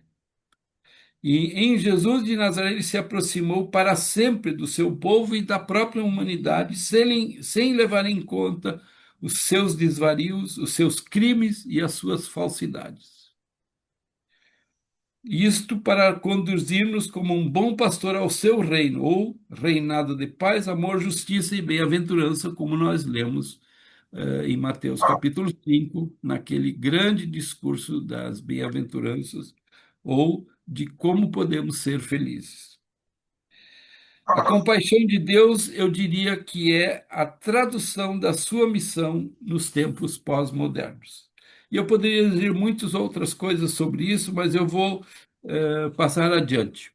E em Jesus de Nazaré ele se aproximou para sempre do seu povo e da própria humanidade, sem levar em conta os seus desvarios, os seus crimes e as suas falsidades. Isto para conduzir-nos como um bom pastor ao seu reino, ou reinado de paz, amor, justiça e bem-aventurança, como nós lemos em Mateus capítulo 5, naquele grande discurso das bem-aventuranças, ou de como podemos ser felizes. A compaixão de Deus, eu diria que é a tradução da sua missão nos tempos pós-modernos. E eu poderia dizer muitas outras coisas sobre isso, mas eu vou passar adiante.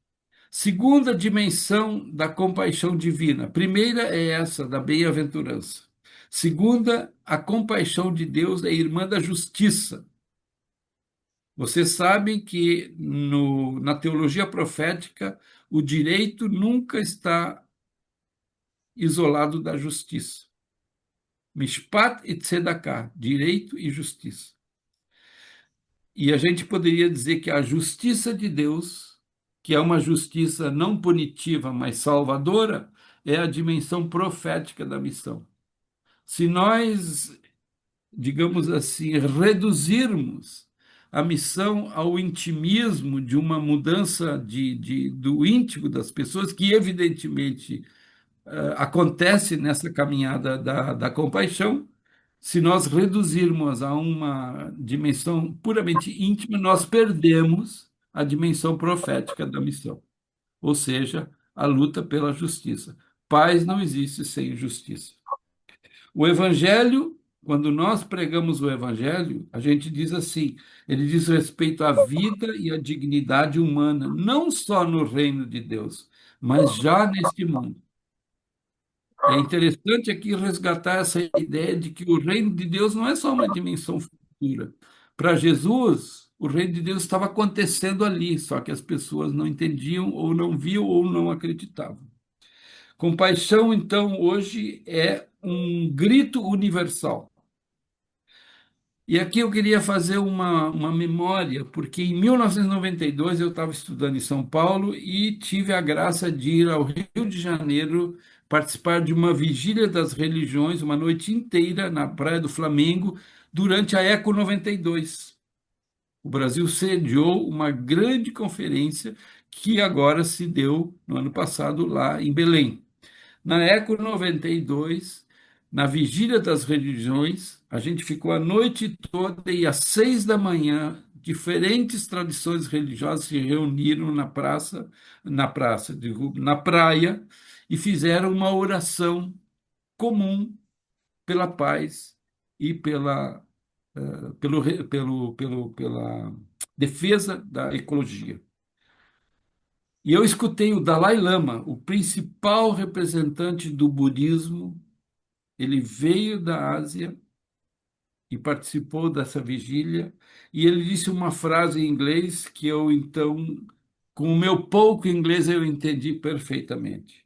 Segunda dimensão da compaixão divina. Primeira é essa, da bem-aventurança. Segunda, a compaixão de Deus é irmã da justiça. Vocês sabem que na teologia profética, o direito nunca está isolado da justiça. Mishpat e tzedakah, direito e justiça. E a gente poderia dizer que a justiça de Deus, que é uma justiça não punitiva, mas salvadora, é a dimensão profética da missão. Se nós, digamos assim, reduzirmos a missão ao intimismo de uma mudança do íntimo das pessoas, que evidentemente acontece nessa caminhada da compaixão, se nós reduzirmos a uma dimensão puramente íntima, nós perdemos a dimensão profética da missão, ou seja, a luta pela justiça. Paz não existe sem justiça. O Evangelho, quando nós pregamos o Evangelho, a gente diz assim: ele diz respeito à vida e à dignidade humana, não só no reino de Deus, mas já neste mundo. É interessante aqui resgatar essa ideia de que o reino de Deus não é só uma dimensão futura. Para Jesus, o reino de Deus estava acontecendo ali, só que as pessoas não entendiam, ou não viam, ou não acreditavam. Compaixão, então, hoje é um grito universal. E aqui eu queria fazer uma memória, porque em 1992 eu estava estudando em São Paulo e tive a graça de ir ao Rio de Janeiro participar de uma vigília das religiões, uma noite inteira na Praia do Flamengo, durante a Eco 92. O Brasil sediou uma grande conferência que agora se deu no ano passado lá em Belém. Na Eco 92, na Vigília das Religiões, a gente ficou a noite toda e às 6 da manhã, diferentes tradições religiosas se reuniram na praia, e fizeram uma oração comum pela paz e pela defesa da ecologia. E eu escutei o Dalai Lama, o principal representante do budismo. Ele veio da Ásia e participou dessa vigília, e ele disse uma frase em inglês que eu, então, com o meu pouco inglês, eu entendi perfeitamente.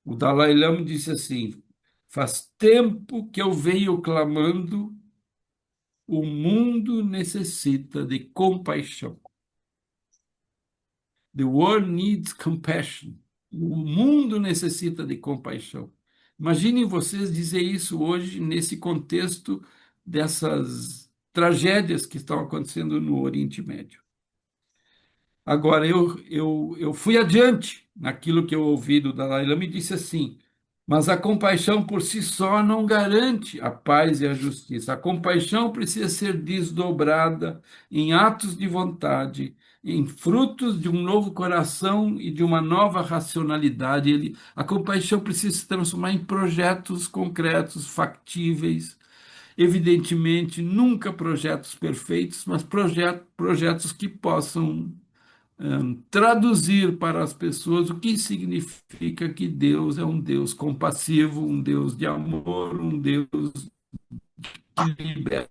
O Dalai Lama disse assim: faz tempo que eu venho clamando, o mundo necessita de compaixão. The world needs compassion. O mundo necessita de compaixão. Imaginem vocês dizer isso hoje, nesse contexto dessas tragédias que estão acontecendo no Oriente Médio. Agora, eu fui adiante naquilo que eu ouvi do Dalai Lama e disse assim: mas a compaixão por si só não garante a paz e a justiça. A compaixão precisa ser desdobrada em atos de vontade, em frutos de um novo coração e de uma nova racionalidade. A compaixão precisa se transformar em projetos concretos, factíveis. Evidentemente, nunca projetos perfeitos, mas projetos que possam traduzir para as pessoas o que significa que Deus é um Deus compassivo, um Deus de amor, um Deus que liberta.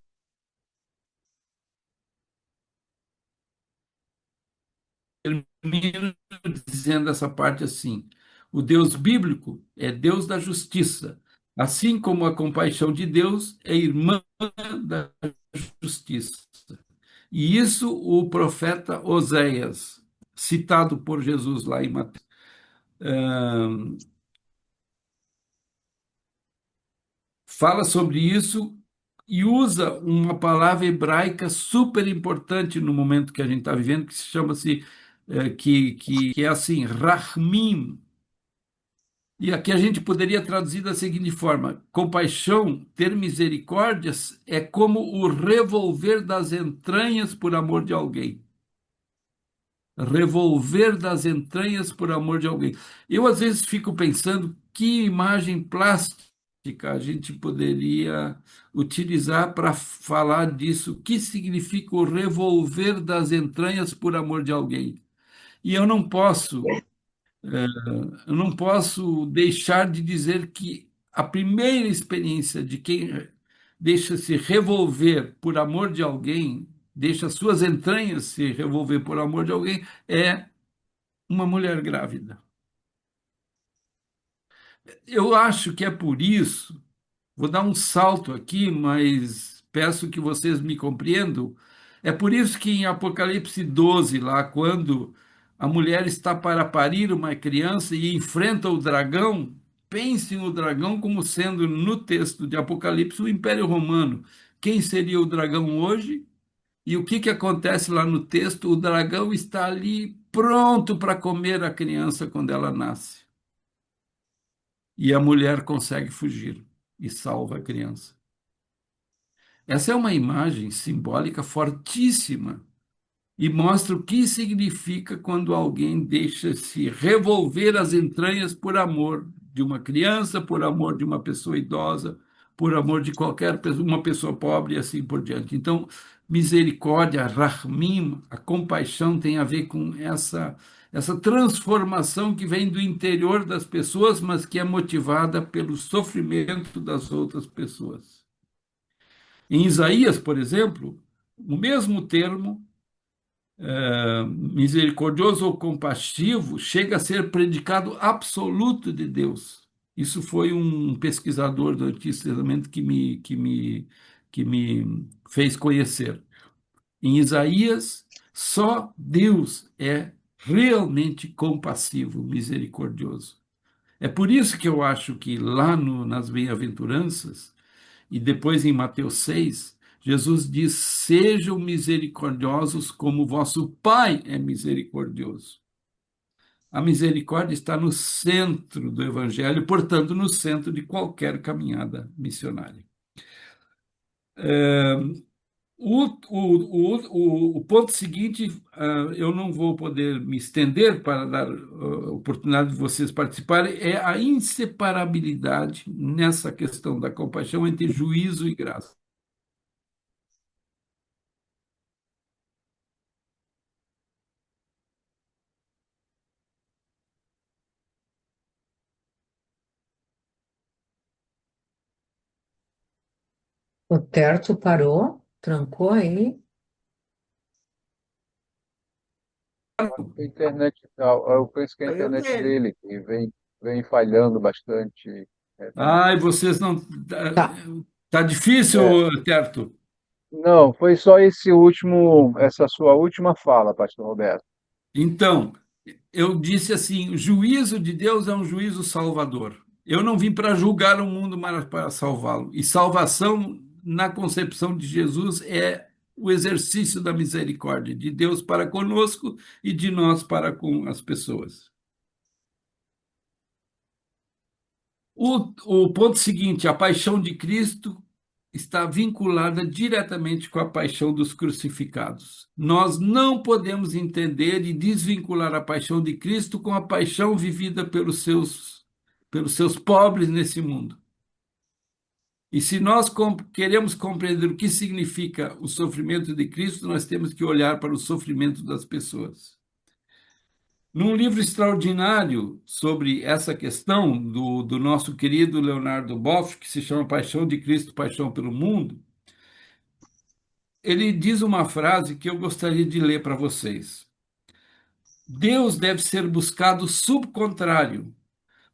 Termino dizendo essa parte assim: o Deus bíblico é Deus da justiça, assim como a compaixão de Deus é irmã da justiça. E isso o profeta Oséias, citado por Jesus lá em Mateus, fala sobre isso e usa uma palavra hebraica super importante no momento que a gente está vivendo, que se chama-se, que é assim, Rahmim. E aqui a gente poderia traduzir da seguinte forma: compaixão, ter misericórdias, é como o revolver das entranhas por amor de alguém. Revolver das entranhas por amor de alguém. Eu, às vezes, fico pensando que imagem plástica a gente poderia utilizar para falar disso. O que significa o revolver das entranhas por amor de alguém? E eu não posso deixar de dizer que a primeira experiência de quem deixa se revolver por amor de alguém, deixa suas entranhas se revolver por amor de alguém, é uma mulher grávida. Eu acho que é por isso, vou dar um salto aqui, mas peço que vocês me compreendam. É por isso que em Apocalipse 12, lá, quando a mulher está para parir uma criança e enfrenta o dragão, pensem o dragão como sendo, no texto de Apocalipse, o Império Romano. Quem seria o dragão hoje? E o que acontece lá no texto? O dragão está ali pronto para comer a criança quando ela nasce. E a mulher consegue fugir e salva a criança. Essa é uma imagem simbólica fortíssima e mostra o que significa quando alguém deixa se revolver as entranhas por amor de uma criança, por amor de uma pessoa idosa, por amor de qualquer pessoa, uma pessoa pobre e assim por diante. Então, misericórdia, rahmim, a compaixão tem a ver com essa transformação que vem do interior das pessoas, mas que é motivada pelo sofrimento das outras pessoas. Em Isaías, por exemplo, o mesmo termo, misericordioso ou compassivo, chega a ser predicado absoluto de Deus. Isso foi um pesquisador do Antigo Testamento que me fez conhecer. Em Isaías, só Deus é realmente compassivo, misericordioso. É por isso que eu acho que lá nas bem-aventuranças, e depois em Mateus 6, Jesus diz: sejam misericordiosos como vosso Pai é misericordioso. A misericórdia está no centro do Evangelho, portanto, no centro de qualquer caminhada missionária. O ponto seguinte, eu não vou poder me estender para dar oportunidade de vocês participarem, é a inseparabilidade nessa questão da compaixão entre juízo e graça. O Terto parou, trancou aí. A internet, eu penso que a Caiu internet dele. dele que vem falhando bastante. Ai, vocês não. Tá. Tá difícil, É, Terto. não, foi só essa sua última fala, Pastor Roberto. Então, eu disse assim: o juízo de Deus é um juízo salvador. Eu não vim para julgar o mundo, mas para salvá-lo. E salvação, na concepção de Jesus, é o exercício da misericórdia de Deus para conosco e de nós para com as pessoas. O ponto seguinte, a paixão de Cristo está vinculada diretamente com a paixão dos crucificados. Nós não podemos entender e desvincular a paixão de Cristo com a paixão vivida pelos seus pobres nesse mundo. E se nós queremos compreender o que significa o sofrimento de Cristo, nós temos que olhar para o sofrimento das pessoas. Num livro extraordinário sobre essa questão do nosso querido Leonardo Boff, que se chama Paixão de Cristo, Paixão pelo Mundo, ele diz uma frase que eu gostaria de ler para vocês. Deus deve ser buscado subcontrário.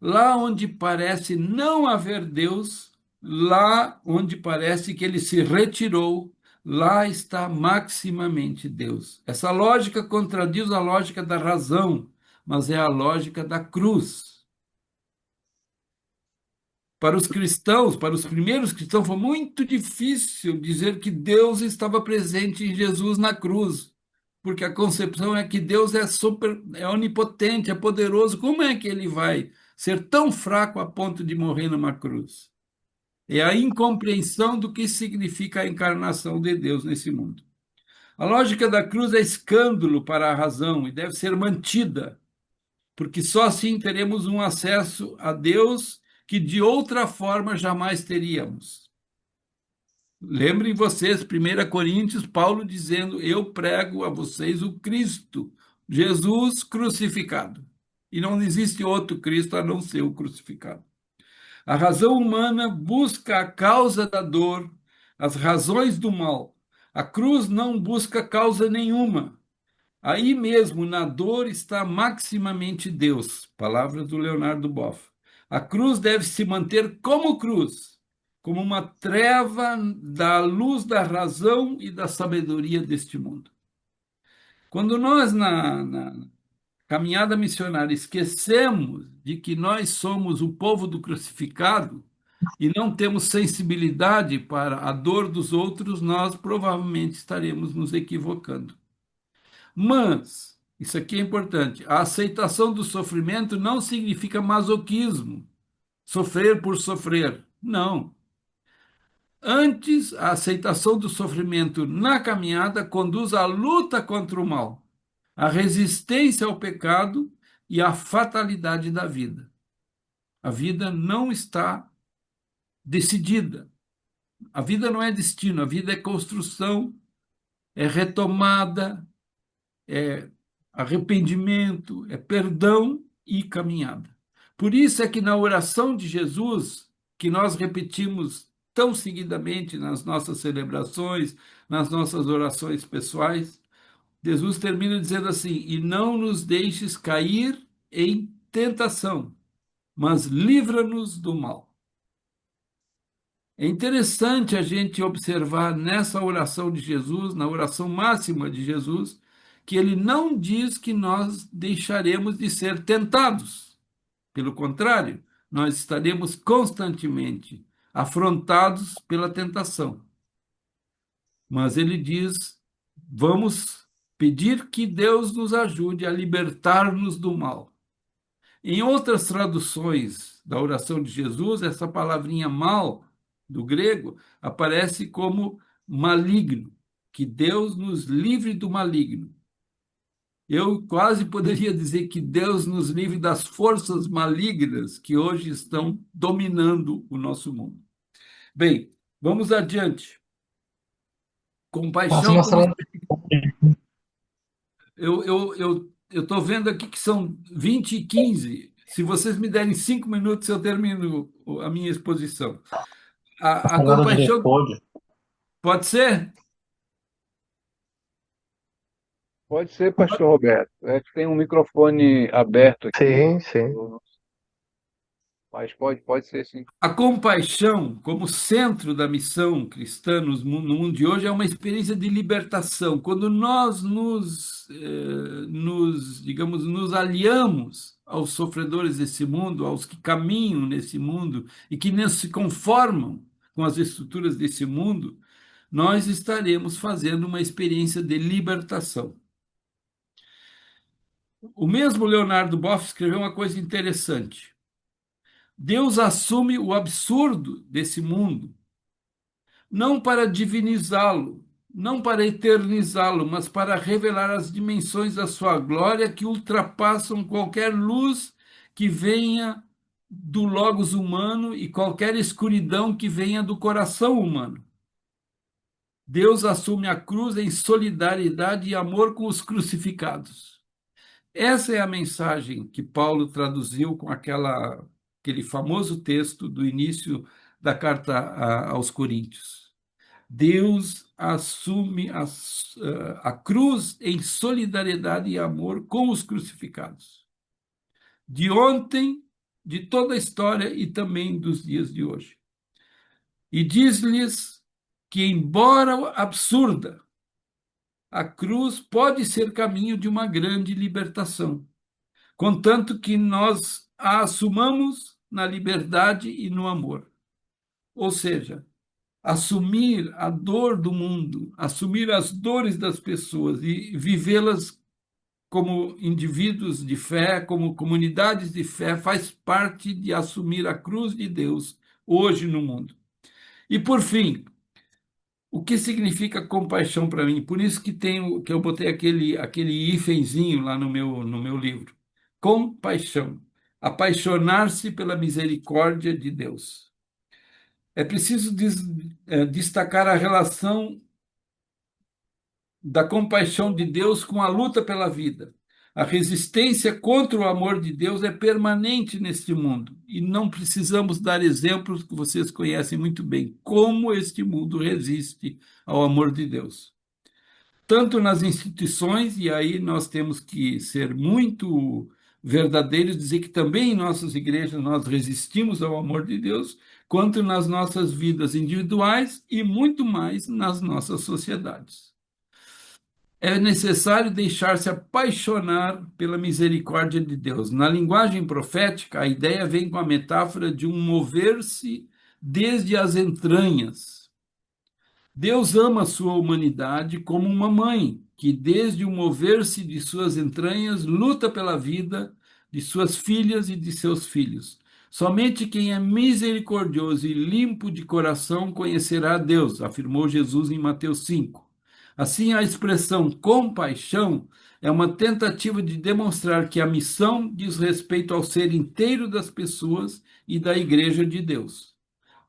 Lá onde parece não haver Deus, lá onde parece que ele se retirou, lá está maximamente Deus. Essa lógica contradiz a lógica da razão, mas é a lógica da cruz. Para os cristãos, para os primeiros cristãos, foi muito difícil dizer que Deus estava presente em Jesus na cruz, porque a concepção é que Deus é onipotente, é poderoso. Como é que ele vai ser tão fraco a ponto de morrer numa cruz? É a incompreensão do que significa a encarnação de Deus nesse mundo. A lógica da cruz é escândalo para a razão e deve ser mantida, porque só assim teremos um acesso a Deus que de outra forma jamais teríamos. Lembrem vocês, 1 Coríntios, Paulo dizendo: eu prego a vocês o Cristo, Jesus crucificado. E não existe outro Cristo a não ser o crucificado. A razão humana busca a causa da dor, as razões do mal. A cruz não busca causa nenhuma. Aí mesmo, na dor, está maximamente Deus. Palavras do Leonardo Boff. A cruz deve se manter como cruz, como uma treva da luz da razão e da sabedoria deste mundo. Quando nós, na caminhada missionária, esquecemos de que nós somos o povo do crucificado e não temos sensibilidade para a dor dos outros, nós provavelmente estaremos nos equivocando. Mas, isso aqui é importante, a aceitação do sofrimento não significa masoquismo, sofrer por sofrer. Não. Antes, a aceitação do sofrimento na caminhada conduz à luta contra o mal, à resistência ao pecado e à fatalidade da vida. A vida não está decidida. A vida não é destino, a vida é construção, é retomada, é arrependimento, é perdão e caminhada. Por isso é que na oração de Jesus, que nós repetimos tão seguidamente nas nossas celebrações, nas nossas orações pessoais, Jesus termina dizendo assim: e não nos deixes cair em tentação, mas livra-nos do mal. É interessante a gente observar nessa oração de Jesus, na oração máxima de Jesus, que ele não diz que nós deixaremos de ser tentados. Pelo contrário, nós estaremos constantemente afrontados pela tentação. Mas ele diz: vamos pedir que Deus nos ajude a libertar-nos do mal. Em outras traduções da oração de Jesus, essa palavrinha mal, do grego, aparece como maligno, que Deus nos livre do maligno. Eu quase poderia dizer que Deus nos livre das forças malignas que hoje estão dominando o nosso mundo. Bem, vamos adiante. Passa Compaixão uma como... sala. Eu estou vendo aqui que são 20h15. Se vocês me derem 5 minutos, eu termino a minha exposição. A Salada de compaixão repolho. pode ser? Pode ser, pastor Roberto. É que tem um microfone aberto aqui, Sim, sim. mas pode ser sim. A compaixão, como centro da missão cristã no mundo de hoje, é uma experiência de libertação. Quando nós digamos, nos aliamos aos sofredores desse mundo, aos que caminham nesse mundo e que não se conformam com as estruturas desse mundo, nós estaremos fazendo uma experiência de libertação. O mesmo Leonardo Boff escreveu uma coisa interessante. Deus assume o absurdo desse mundo, não para divinizá-lo, não para eternizá-lo, mas para revelar as dimensões da sua glória que ultrapassam qualquer luz que venha do logos humano e qualquer escuridão que venha do coração humano. Deus assume a cruz em solidariedade e amor com os crucificados. Essa é a mensagem que Paulo traduziu com aquele famoso texto do início da carta aos Coríntios. Deus assume a cruz em solidariedade e amor com os crucificados. De ontem, de toda a história e também dos dias de hoje. E diz-lhes que, embora absurda, a cruz pode ser caminho de uma grande libertação, contanto que nós a assumamos na liberdade e no amor. Ou seja, assumir a dor do mundo, assumir as dores das pessoas e vivê-las como indivíduos de fé, como comunidades de fé, faz parte de assumir a cruz de Deus hoje no mundo. E, por fim, o que significa compaixão para mim? Por isso que eu botei aquele hífenzinho lá no meu livro. Compaixão. Apaixonar-se pela misericórdia de Deus. É preciso destacar a relação da compaixão de Deus com a luta pela vida. A resistência contra o amor de Deus é permanente neste mundo e não precisamos dar exemplos que vocês conhecem muito bem, como este mundo resiste ao amor de Deus. Tanto nas instituições, e aí nós temos que ser muito verdadeiros, dizer que também em nossas igrejas nós resistimos ao amor de Deus, quanto nas nossas vidas individuais e muito mais nas nossas sociedades. É necessário deixar-se apaixonar pela misericórdia de Deus. Na linguagem profética, a ideia vem com a metáfora de um mover-se desde as entranhas. Deus ama a sua humanidade como uma mãe, que desde o mover-se de suas entranhas luta pela vida de suas filhas e de seus filhos. Somente quem é misericordioso e limpo de coração conhecerá a Deus, afirmou Jesus em Mateus 5. Assim, a expressão compaixão é uma tentativa de demonstrar que a missão diz respeito ao ser inteiro das pessoas e da Igreja de Deus.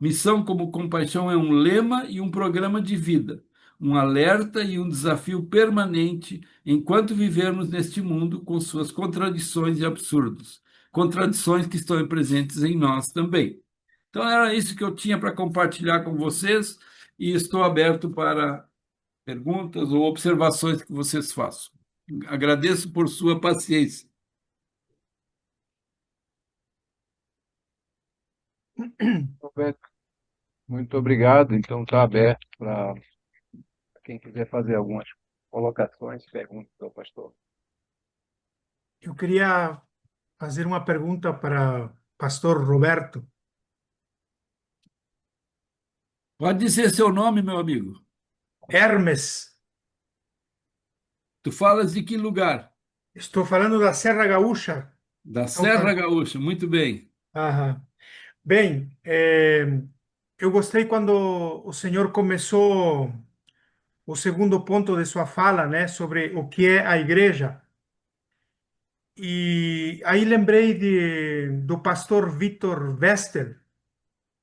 Missão como compaixão é um lema e um programa de vida, um alerta e um desafio permanente enquanto vivermos neste mundo com suas contradições e absurdos, contradições que estão presentes em nós também. Então, era isso que eu tinha para compartilhar com vocês e estou aberto para perguntas ou observações que vocês façam. Agradeço por sua paciência. Roberto, muito obrigado. Então, está aberto para quem quiser fazer algumas colocações, perguntas ao pastor. Eu queria fazer uma pergunta para Pastor Roberto. Pode dizer seu nome, meu amigo. Hermes, Tu falas de que lugar? estou falando da Serra Gaúcha, Da São Serra Paulo. Gaúcha. Muito bem. Aham. Bem, eu gostei quando o senhor começou o segundo ponto de sua fala, né, sobre o que é a igreja. E aí lembrei do pastor Vitor Wester,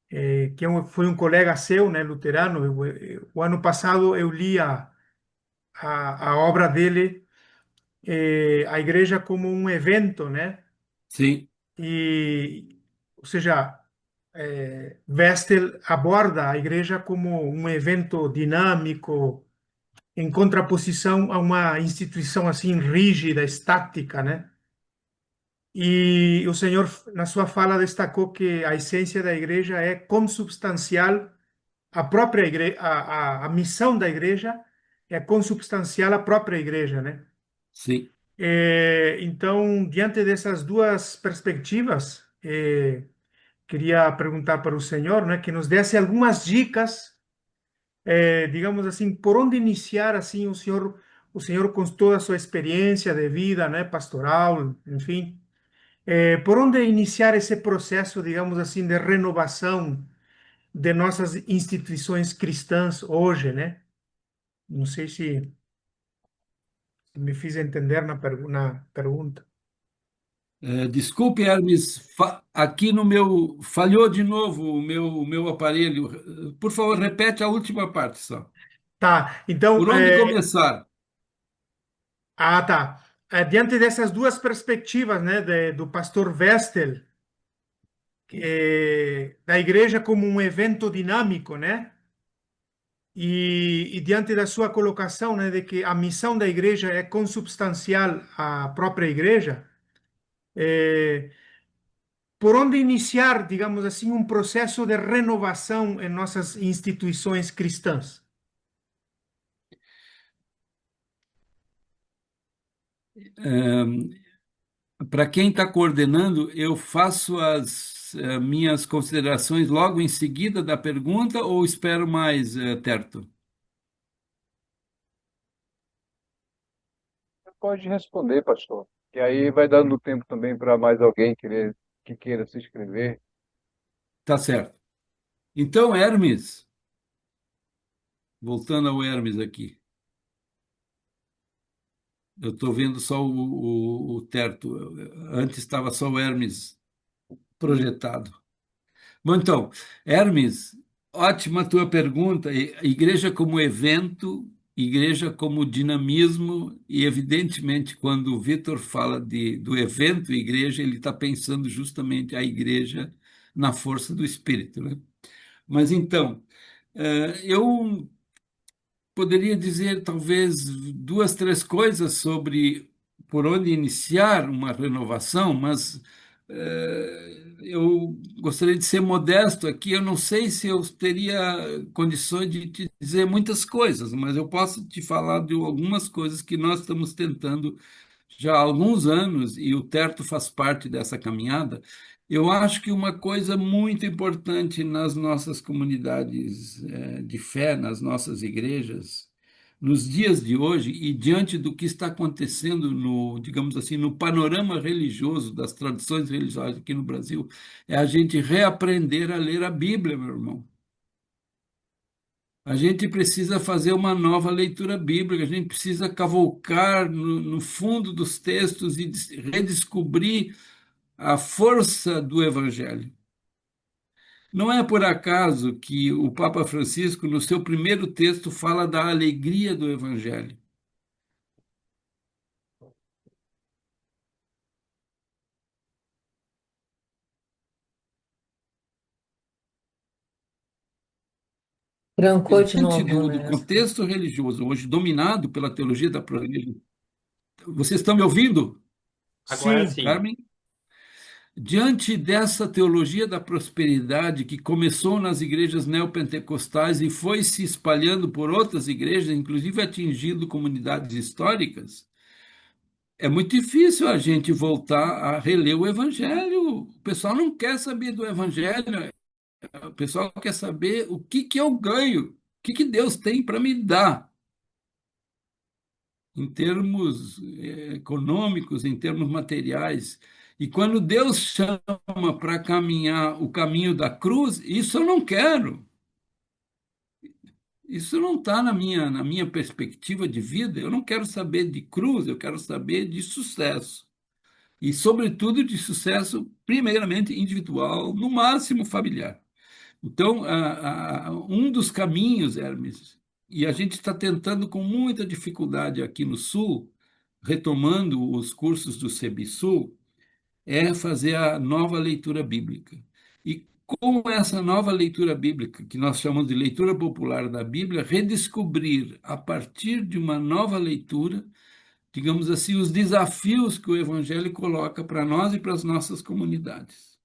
que foi um colega seu, né, luterano. O ano passado eu li a obra dele, a igreja como um evento, né? Sim, E, ou seja, Westel aborda a igreja como um evento dinâmico, em contraposição a uma instituição assim rígida, estática, né? E o Senhor, na sua fala, destacou que a essência da igreja é consubstancial à própria igreja, a missão da igreja é consubstancial à própria igreja, né? sim. Então, diante dessas duas perspectivas, queria perguntar para o Senhor, né, que nos desse algumas dicas, digamos assim, por onde iniciar assim o senhor com toda a sua experiência de vida, né, pastoral, enfim, por onde iniciar esse processo, digamos assim, de renovação de nossas instituições cristãs hoje, né? Não sei se me fiz entender na pergunta. Desculpe, Hermes, aqui no meu. Falhou de novo o meu aparelho. Por favor, repete a última parte só. Tá, então, Por onde começar? tá. Diante dessas duas perspectivas, né, do pastor Westel, da igreja como um evento dinâmico, né, e diante da sua colocação, né, de que a missão da igreja é consubstancial à própria igreja, eh, por onde iniciar, digamos assim, um processo de renovação em nossas instituições cristãs? Para quem está coordenando, eu faço as minhas considerações logo em seguida da pergunta ou espero mais, Terto? Pode responder, pastor. Que aí vai dando tempo também para mais alguém que queira se inscrever. Tá certo. Então, Hermes, voltando ao Hermes aqui, eu estou vendo só o Terto. Antes estava só o Hermes projetado. Bom, então, Hermes, ótima tua pergunta. Igreja como evento, igreja como dinamismo, e evidentemente, quando o Vitor fala do evento igreja, ele está pensando justamente a igreja na força do Espírito, né? Mas então, eu poderia dizer talvez duas, três coisas sobre por onde iniciar uma renovação, mas eu gostaria de ser modesto aqui. Eu não sei se eu teria condições de te dizer muitas coisas, mas eu posso te falar de algumas coisas que nós estamos tentando já há alguns anos, e o Terto faz parte dessa caminhada. Eu acho que uma coisa muito importante nas nossas comunidades de fé, nas nossas igrejas, nos dias de hoje e diante do que está acontecendo no, digamos assim, no panorama religioso das tradições religiosas aqui no Brasil, é a gente reaprender a ler a Bíblia, meu irmão. A gente precisa fazer uma nova leitura bíblica, a gente precisa cavocar no fundo dos textos e redescobrir a força do Evangelho. Não é por acaso que o Papa Francisco, no seu primeiro texto, fala da alegria do Evangelho. Trancou de Diante novo, do Ernesto. contexto religioso, hoje dominado pela teologia da prosperidade. Vocês estão me ouvindo, Agora Sim, sim. Carmen? Diante dessa teologia da prosperidade que começou nas igrejas neopentecostais e foi se espalhando por outras igrejas, inclusive atingindo comunidades históricas, é muito difícil a gente voltar a reler o Evangelho. O pessoal não quer saber do Evangelho, o pessoal quer saber o que que eu ganho, o que que Deus tem para me dar, em termos econômicos, em termos materiais. E quando Deus chama para caminhar o caminho da cruz, isso eu não quero. Isso não está na minha perspectiva de vida. Eu não quero saber de cruz, eu quero saber de sucesso. E, sobretudo, de sucesso, primeiramente individual, no máximo familiar. Então, um dos caminhos, Hermes, e a gente está tentando com muita dificuldade aqui no Sul, retomando os cursos do CEBSUL, é fazer a nova leitura bíblica. E com essa nova leitura bíblica, que nós chamamos de leitura popular da Bíblia, redescobrir, a partir de uma nova leitura, digamos assim, os desafios que o Evangelho coloca para nós e para as nossas comunidades.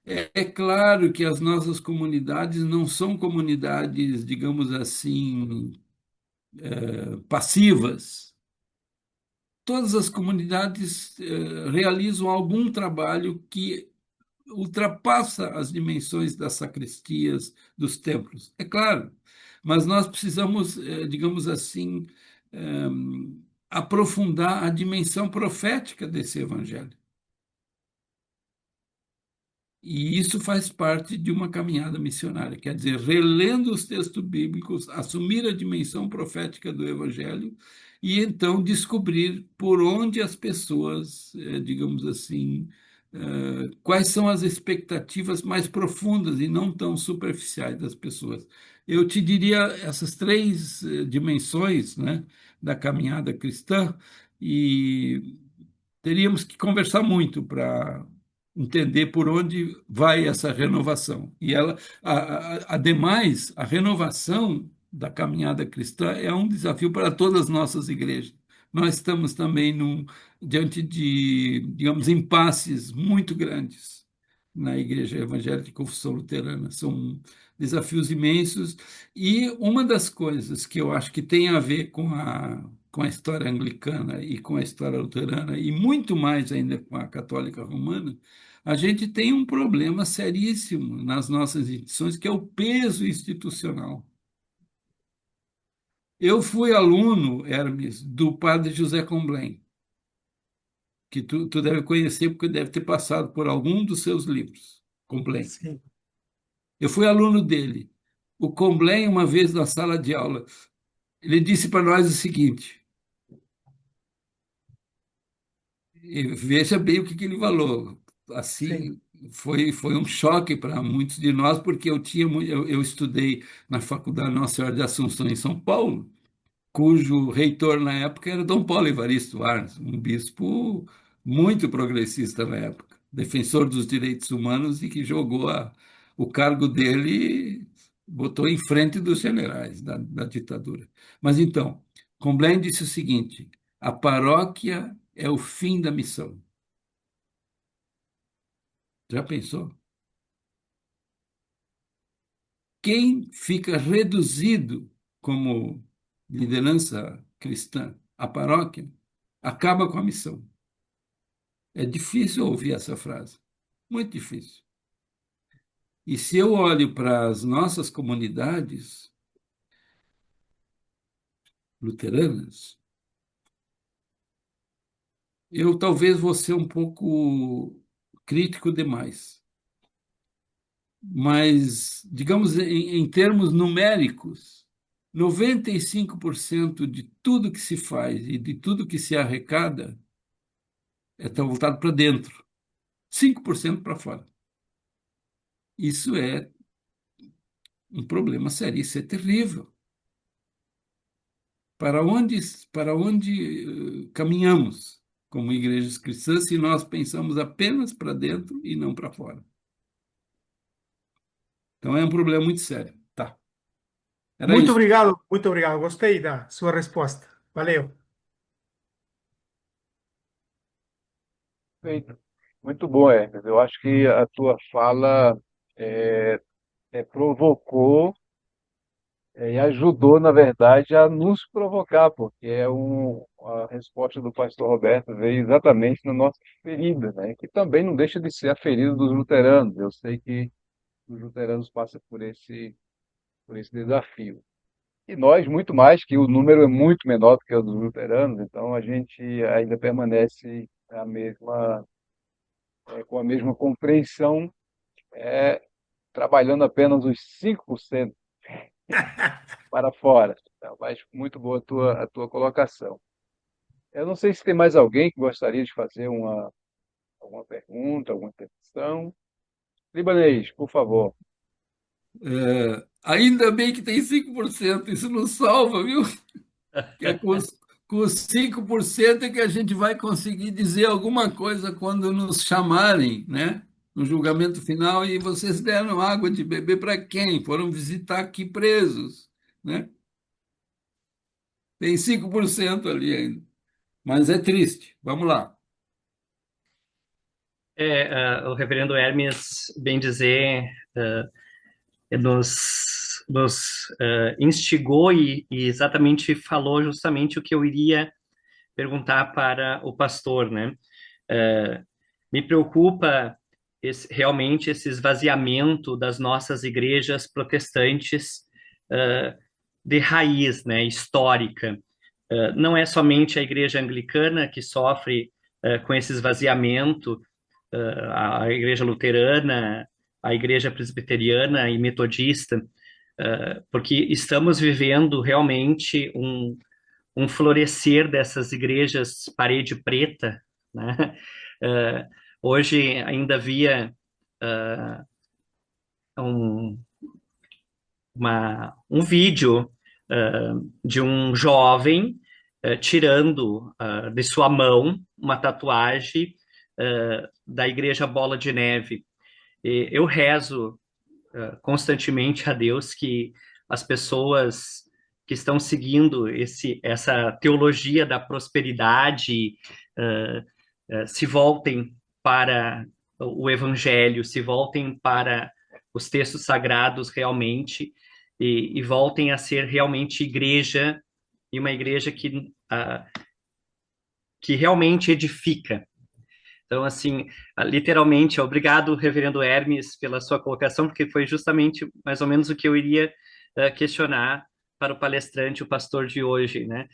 É claro que as nossas comunidades não são comunidades, digamos assim, passivas. Todas as comunidades realizam algum trabalho que ultrapassa as dimensões das sacristias, dos templos, é claro. Mas nós precisamos, digamos assim, eh, aprofundar a dimensão profética desse evangelho. E isso faz parte de uma caminhada missionária, quer dizer, relendo os textos bíblicos, assumir a dimensão profética do Evangelho e então descobrir por onde as pessoas, digamos assim, quais são as expectativas mais profundas e não tão superficiais das pessoas. Eu te diria essas três dimensões, né, da caminhada cristã, e teríamos que conversar muito para entender por onde vai essa renovação. E ela, ademais, a renovação da caminhada cristã é um desafio para todas as nossas igrejas. Nós estamos também diante de, digamos, impasses muito grandes na Igreja Evangélica de Confissão Luterana. São desafios imensos. E uma das coisas que eu acho que tem a ver com a história anglicana e com a história luterana, e muito mais ainda com a católica romana, a gente tem um problema seríssimo nas nossas instituições, que é o peso institucional. Eu fui aluno, Hermes, do padre José Comblain, que tu deve conhecer porque deve ter passado por algum dos seus livros, Comblain. Sim, Eu fui aluno dele. O Comblain, uma vez na sala de aula, ele disse para nós o seguinte, e veja bem o que ele falou. sim, Assim, foi um choque para muitos de nós, porque eu estudei na Faculdade Nossa Senhora de Assunção, em São Paulo, cujo reitor na época era Dom Paulo Evaristo Arnes, um bispo muito progressista na época, defensor dos direitos humanos e que jogou o cargo dele, botou em frente dos generais da ditadura. Mas então, Comblain disse o seguinte: a paróquia é o fim da missão. Já pensou? Quem fica reduzido como liderança cristã à paróquia acaba com a missão. É difícil ouvir essa frase, muito difícil. E se eu olho para as nossas comunidades luteranas, eu talvez vou ser um pouco crítico demais. Mas, digamos, em termos numéricos, 95% de tudo que se faz e de tudo que se arrecada está voltado para dentro, 5% para fora. Isso é um problema sério, isso é terrível. Para onde caminhamos como igrejas cristãs se nós pensamos apenas para dentro e não para fora? Então é um problema muito sério. Tá, era muito isso. obrigado, muito obrigado. Gostei da sua resposta. Valeu. Feito. Muito bom, Hermes. Eu acho que a tua fala é, provocou e ajudou, na verdade, a nos provocar, porque a resposta do pastor Roberto veio exatamente na nossa ferida, né? Que também não deixa de ser a ferida dos luteranos. Eu sei que os luteranos passam por esse desafio. E nós, muito mais, que o número é muito menor do que o dos luteranos, então a gente ainda permanece com a mesma compreensão, é, trabalhando apenas os 5% para fora. Então, mas muito boa a tua colocação. Eu não sei se tem mais alguém que gostaria de fazer alguma pergunta, alguma intervenção. Libanês, por favor. Ainda bem que tem 5%, isso nos salva, viu? Que é com os 5% é que a gente vai conseguir dizer alguma coisa quando nos chamarem, né? No julgamento final, e vocês deram água de beber para quem? Foram visitar aqui presos, né? Tem 5% ali ainda. Mas é triste. Vamos lá. O reverendo Hermes, bem dizer, nos instigou e exatamente falou justamente o que eu iria perguntar para o pastor, né? Me preocupa realmente esse esvaziamento das nossas igrejas protestantes de raiz, né, histórica. Não é somente a igreja anglicana que sofre com esse esvaziamento, a igreja luterana, a igreja presbiteriana e metodista, porque estamos vivendo realmente um florescer dessas igrejas parede preta, né? Hoje ainda havia um, um vídeo de um jovem tirando de sua mão uma tatuagem da Igreja Bola de Neve. E eu rezo constantemente a Deus que as pessoas que estão seguindo essa teologia da prosperidade se voltem para o Evangelho, se voltem para os textos sagrados realmente e voltem a ser realmente igreja e uma igreja que realmente edifica. Então, assim, literalmente, obrigado, reverendo Hermes, pela sua colocação, porque foi justamente mais ou menos o que eu iria questionar para o palestrante, o pastor de hoje, né?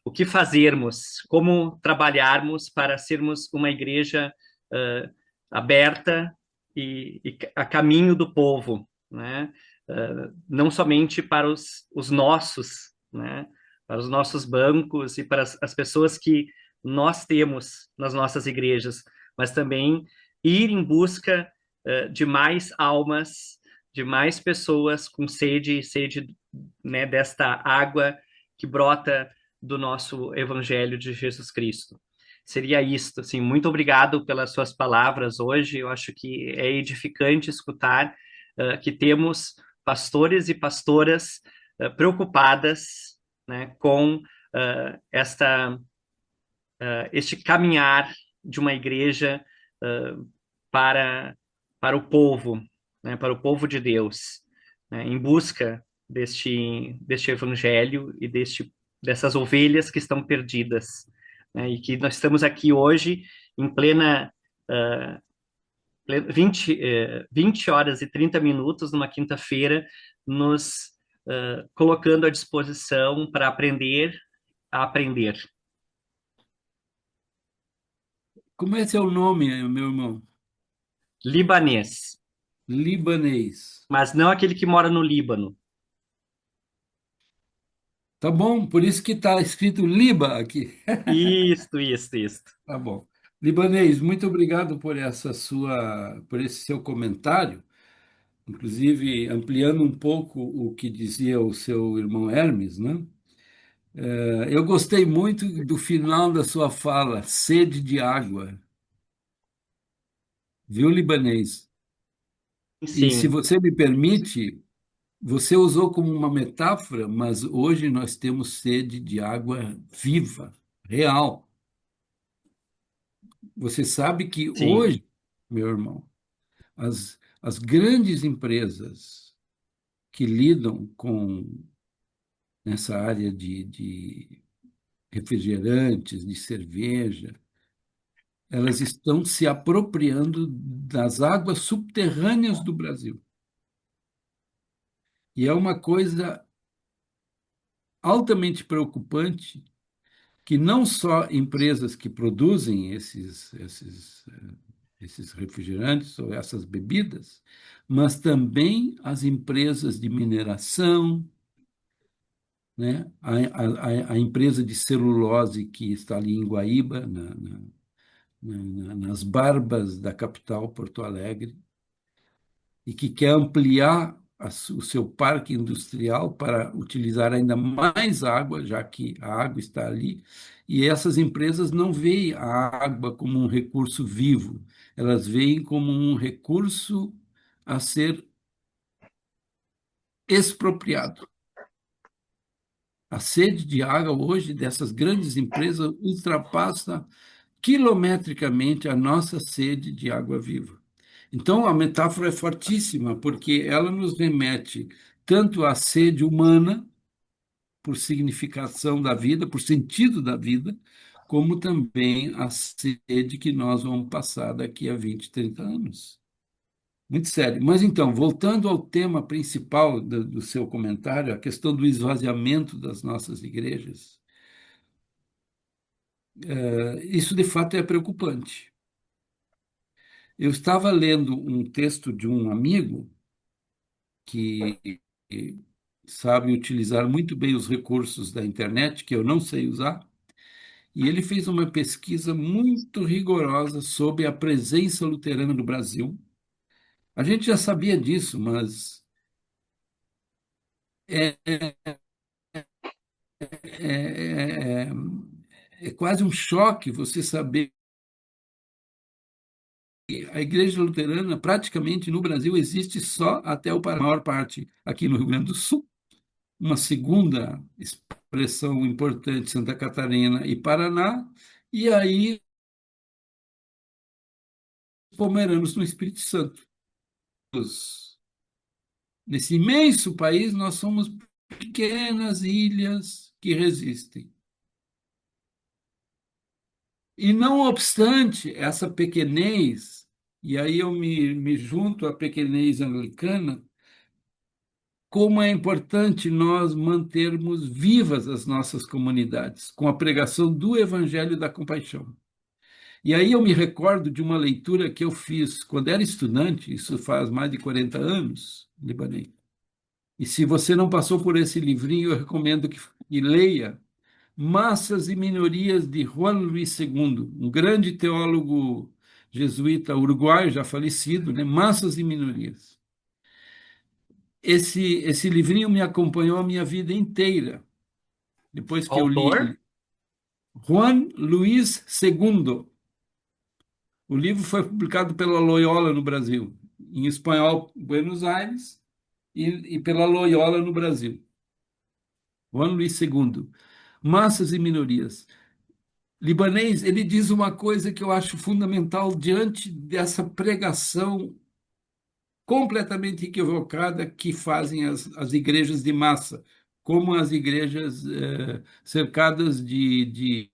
O que fazermos, como trabalharmos para sermos uma igreja aberta e a caminho do povo, né? Não somente para os nossos, né? Para os nossos bancos e para as pessoas que nós temos nas nossas igrejas, mas também ir em busca de mais almas, de mais pessoas com sede, né, desta água que brota do nosso Evangelho de Jesus Cristo. Seria isto, assim, muito obrigado pelas suas palavras hoje, eu acho que é edificante escutar que temos pastores e pastoras preocupadas, né, com este caminhar de uma igreja para, para o povo, né, para o povo de Deus, né, em busca deste evangelho e dessas ovelhas que estão perdidas, né, e que nós estamos aqui hoje em plena 20 horas e 30 minutos numa quinta-feira, nos colocando à disposição para aprender a aprender. Como é seu nome, meu irmão? Libanês, Libanês. mas não aquele que mora no Líbano. Tá bom, por isso que está escrito Liba aqui. Isto. Tá bom. Libanês, muito obrigado por esse seu comentário, inclusive ampliando um pouco o que dizia o seu irmão Hermes, né? Eu gostei muito do final da sua fala, sede de água, viu, Libanês? E se Sim, você me permite, você usou como uma metáfora, mas hoje nós temos sede de água viva, real. Você sabe que sim, hoje, meu irmão, as grandes empresas, que lidam com nessa área de refrigerantes, de cerveja, elas estão se apropriando das águas subterrâneas do Brasil. E é uma coisa altamente preocupante que não só empresas que produzem esses refrigerantes ou essas bebidas, mas também as empresas de mineração, né? A empresa de celulose que está ali em Guaíba, nas barbas da capital, Porto Alegre, e que quer ampliar o seu parque industrial para utilizar ainda mais água, já que a água está ali, e essas empresas não veem a água como um recurso vivo, elas veem como um recurso a ser expropriado. A sede de água hoje dessas grandes empresas ultrapassa quilometricamente a nossa sede de água viva. Então, a metáfora é fortíssima, porque ela nos remete tanto à sede humana, por significação da vida, por sentido da vida, como também à sede que nós vamos passar daqui a 20, 30 anos. Muito sério. Mas então, voltando ao tema principal do seu comentário, a questão do esvaziamento das nossas igrejas, isso de fato é preocupante. Eu estava lendo um texto de um amigo que sabe utilizar muito bem os recursos da internet, que eu não sei usar, e ele fez uma pesquisa muito rigorosa sobre a presença luterana no Brasil. A gente já sabia disso, mas é, é, é, é quase um choque você saber que a Igreja Luterana, praticamente no Brasil, existe só até o Paraná, a maior parte aqui no Rio Grande do Sul. Uma segunda expressão importante, Santa Catarina e Paraná, e aí Pomeranos no Espírito Santo. Nesse imenso país, nós somos pequenas ilhas que resistem. E não obstante essa pequenez, e aí eu me junto à pequenez anglicana, como é importante nós mantermos vivas as nossas comunidades com a pregação do Evangelho da Compaixão. E aí eu me recordo de uma leitura que eu fiz quando era estudante, isso faz mais de 40 anos, libanês. E se você não passou por esse livrinho, eu recomendo que leia Massas e Minorias, de Juan Luís II, um grande teólogo jesuíta uruguaio, já falecido, né? Massas e Minorias. Esse livrinho me acompanhou a minha vida inteira. Depois que eu Autor? li Juan Luís II. O livro foi publicado pela Loyola no Brasil, em espanhol, Buenos Aires, e pela Loyola no Brasil. Juan Luís II. Massas e Minorias. Libanês, ele diz uma coisa que eu acho fundamental diante dessa pregação completamente equivocada que fazem as igrejas de massa, como as igrejas cercadas de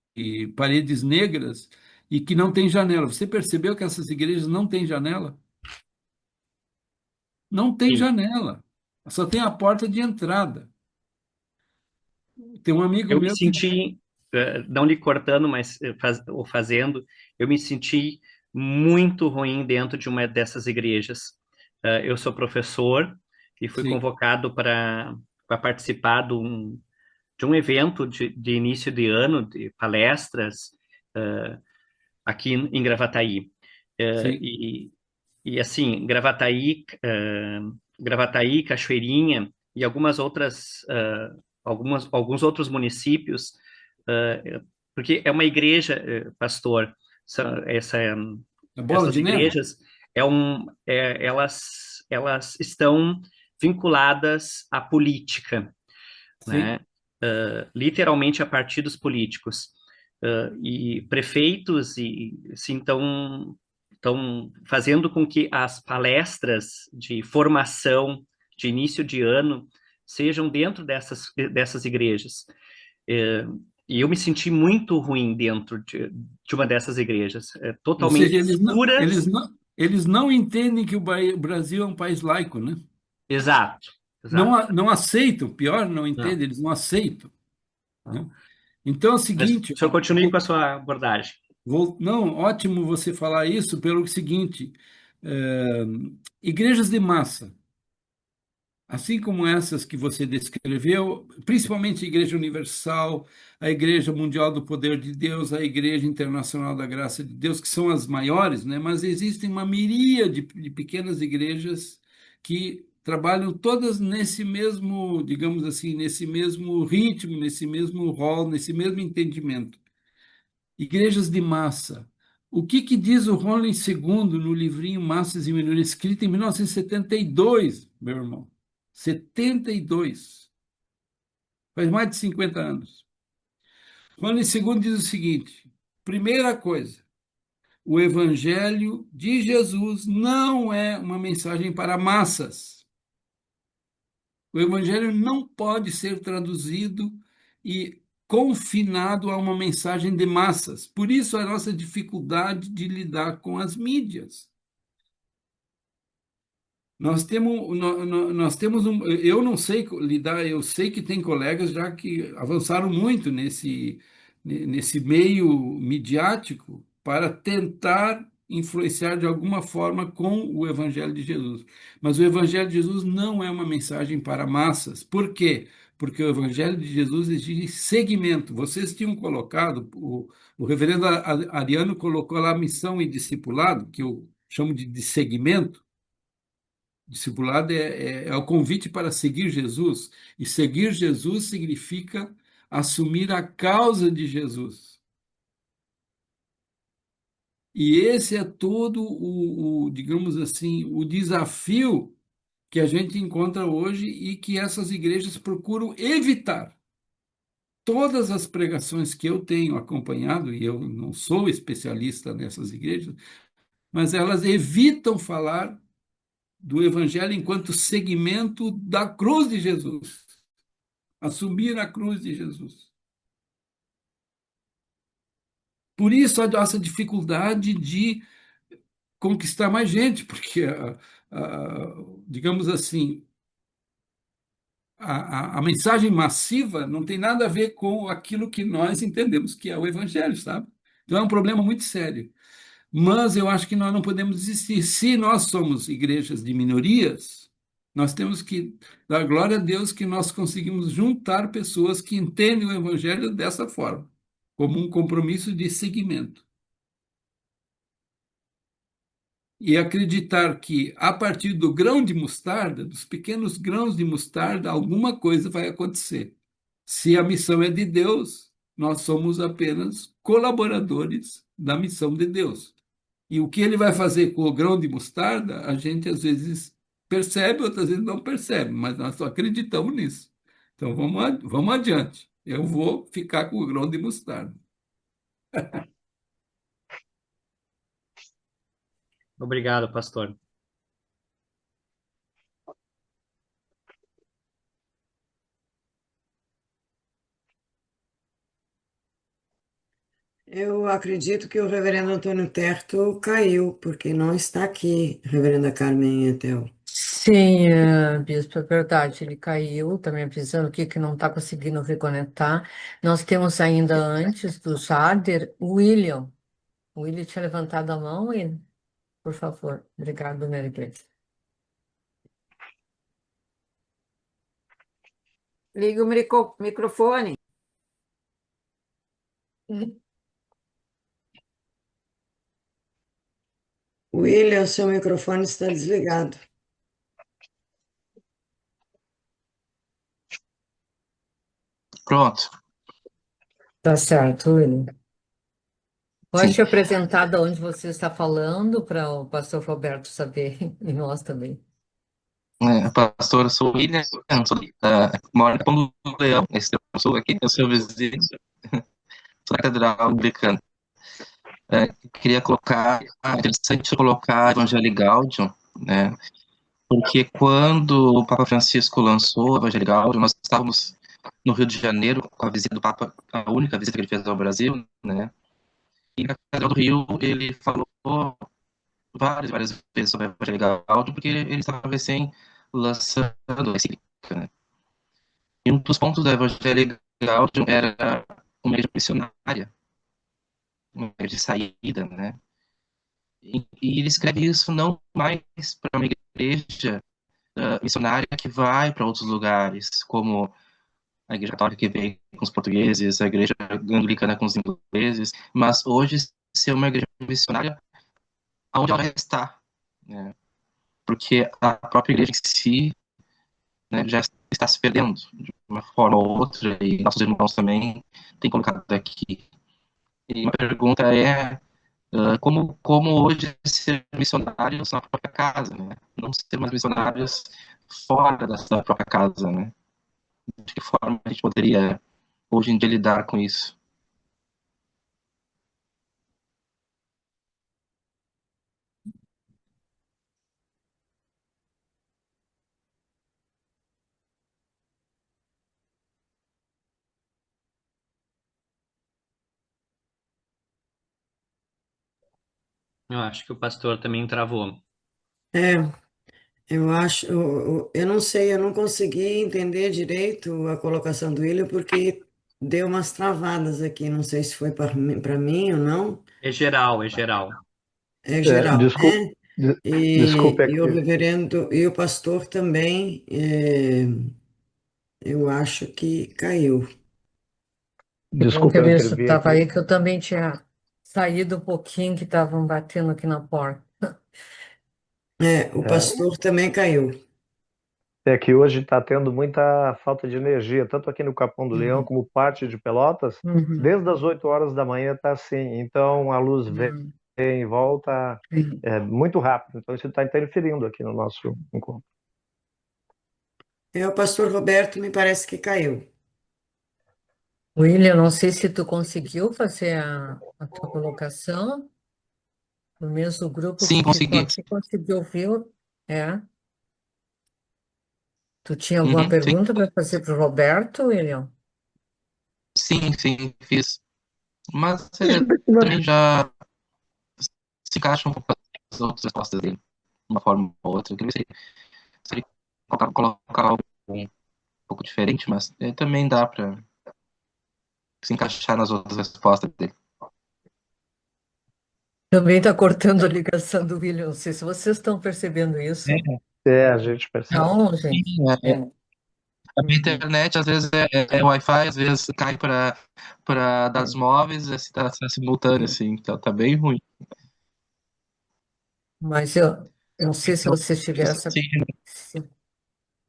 paredes negras e que não têm janela. Você percebeu que essas igrejas não têm janela? Não tem Sim. janela, só tem a porta de entrada. Tem um amigo Eu me meu que... senti, não lhe cortando, mas ou fazendo, eu me senti muito ruim dentro de uma dessas igrejas. Eu sou professor e fui Sim, convocado para participar de um evento de início de ano, de palestras, aqui em Gravataí. sim, E assim, Gravataí, Cachoeirinha e algumas outras, alguns outros municípios, porque é uma igreja, pastor, a bola essas de neve? igrejas, elas estão vinculadas à política, Sim, né? Literalmente a partidos políticos. E prefeitos assim, estão fazendo com que as palestras de formação de início de ano sejam dentro dessas igrejas. E eu me senti muito ruim dentro de uma dessas igrejas, Ou totalmente seja, escuras. eles não entendem que o Brasil é um país laico, né? Exato, exato. Não aceitam, pior, não Não. entendem, eles não aceitam, né? Então é o Mas seguinte, o senhor continue com a sua abordagem. não, ótimo você falar isso pelo seguinte, é, igrejas de massa, assim como essas que você descreveu, principalmente a Igreja Universal, a Igreja Mundial do Poder de Deus, a Igreja Internacional da Graça de Deus, que são as maiores, né? Mas existem uma miríade de pequenas igrejas que trabalham todas nesse mesmo, digamos assim, nesse mesmo ritmo, nesse mesmo rol, nesse mesmo entendimento. Igrejas de massa. O que diz o Rollin II no livrinho Massas e Minorias, escrito em 1972, meu irmão? 72. Faz mais de 50 anos. Rollin II diz o seguinte: primeira coisa, o Evangelho de Jesus não é uma mensagem para massas. O Evangelho não pode ser traduzido e confinado a uma mensagem de massas. Por isso, a nossa dificuldade de lidar com as mídias. Nós temos eu não sei lidar, eu sei que tem colegas já que avançaram muito nesse meio midiático para tentar influenciar de alguma forma com o Evangelho de Jesus. Mas o Evangelho de Jesus não é uma mensagem para massas. Por quê? Porque o Evangelho de Jesus exige segmento. Vocês tinham colocado, o reverendo Ariano colocou lá missão e discipulado, que eu chamo de segmento. Discipulado é o convite para seguir Jesus. E seguir Jesus significa assumir a causa de Jesus. E esse é todo digamos assim, o desafio que a gente encontra hoje e que essas igrejas procuram evitar. Todas as pregações que eu tenho acompanhado, e eu não sou especialista nessas igrejas, mas elas evitam falar do Evangelho enquanto segmento da cruz de Jesus. Assumir a cruz de Jesus. Por isso a nossa dificuldade de conquistar mais gente, porque, digamos assim, a mensagem massiva não tem nada a ver com aquilo que nós entendemos que é o Evangelho, sabe? Então é um problema muito sério. Mas eu acho que nós não podemos desistir. Se nós somos igrejas de minorias, nós temos que dar glória a Deus que nós conseguimos juntar pessoas que entendem o Evangelho dessa forma, como um compromisso de seguimento. E acreditar que, a partir do grão de mostarda, dos pequenos grãos de mostarda, alguma coisa vai acontecer. Se a missão é de Deus, nós somos apenas colaboradores da missão de Deus. E o que ele vai fazer com o grão de mostarda, a gente às vezes percebe, outras vezes não percebe, mas nós só acreditamos nisso. Então vamos adiante. Eu vou ficar com o grão de mostarda. Obrigado, pastor. Eu acredito que o reverendo Antônio Terto caiu, porque não está aqui, reverenda Carmen Etel. Sim, bispo, é verdade, ele caiu, tá me avisando aqui que não está conseguindo reconectar. Nós temos ainda antes do Jader, o William. O William tinha levantado a mão, William? Por favor. Obrigado, Mary Grace. Liga o microfone. William, seu microfone está desligado. Pronto. Tá certo, William. Pode Sim. te apresentar de onde você está falando para o pastor Roberto saber, e nós também. Pastor, eu sou o William, moro em Pão do Leão, esse eu sou aqui, eu sou vizinho, sou da Catedral Anglicana. Queria colocar, é interessante colocar Evangelho Gaudium, né, Porque quando o Papa Francisco lançou o Evangelho Gaudium, nós estávamos no Rio de Janeiro com a visita do Papa, a única visita que ele fez ao Brasil, né? E na Catedral do Rio ele falou várias vezes sobre o Evangelho Gaudium, porque ele estava recém lançando a encíclica, né? E um dos pontos do Evangelho Gaudium era uma igreja missionária, uma igreja de saída, né? E ele escreve isso não mais para uma igreja missionária que vai para outros lugares, como a igreja católica que veio com os portugueses, a igreja anglicana com os ingleses, mas hoje ser uma igreja missionária onde ela está, né? Porque a própria igreja em si, né, já está se perdendo de uma forma ou outra, e nossos irmãos também têm colocado aqui. E uma pergunta é como hoje ser missionários na própria casa, né? Não ser mais missionários fora da própria casa, né? De que forma a gente poderia hoje em dia lidar com isso? Eu acho que o pastor também travou. É, eu acho, eu não sei, eu não consegui entender direito a colocação do William porque deu umas travadas aqui, não sei se foi para mim ou não, É geral, é geral. é geral, Desculpe, né? desculpe E o aqui. reverendo e o pastor também, eu acho que caiu. Que bom que Desculpe, eu ele intervir estava aqui. aí, que eu também tinha saído um pouquinho, que estavam batendo aqui na porta. O É, pastor também caiu. é que hoje está tendo muita falta de energia, tanto aqui no Capão do Leão Uhum, como parte de Pelotas. uhum, Desde as 8 horas da manhã está assim. Então a luz vem uhum. e volta Sim. muito rápido. Então isso está interferindo aqui no nosso encontro. O pastor Roberto me parece que caiu. William, não sei se tu conseguiu fazer a tua colocação. O mesmo grupo Sim, que ficou consegui. aqui conseguiu ouvir. É. Tu tinha alguma Uhum, sim, pergunta para fazer para o Roberto, William? sim, fiz. Mas também já se encaixa um pouco as outras respostas dele, de uma forma ou outra. Eu queria ver se ele colocar algo um pouco diferente, mas também dá para se encaixar nas outras respostas dele. Também está cortando a ligação do William. Não sei se vocês estão percebendo isso. É, a gente percebe. Não, gente. Sim, É. a minha Uhum. internet às vezes é Wi-Fi, às vezes cai para dados É. móveis, tá simultâneo, É. assim, tá bem ruim. Mas eu não sei se Eu, você tiver sim,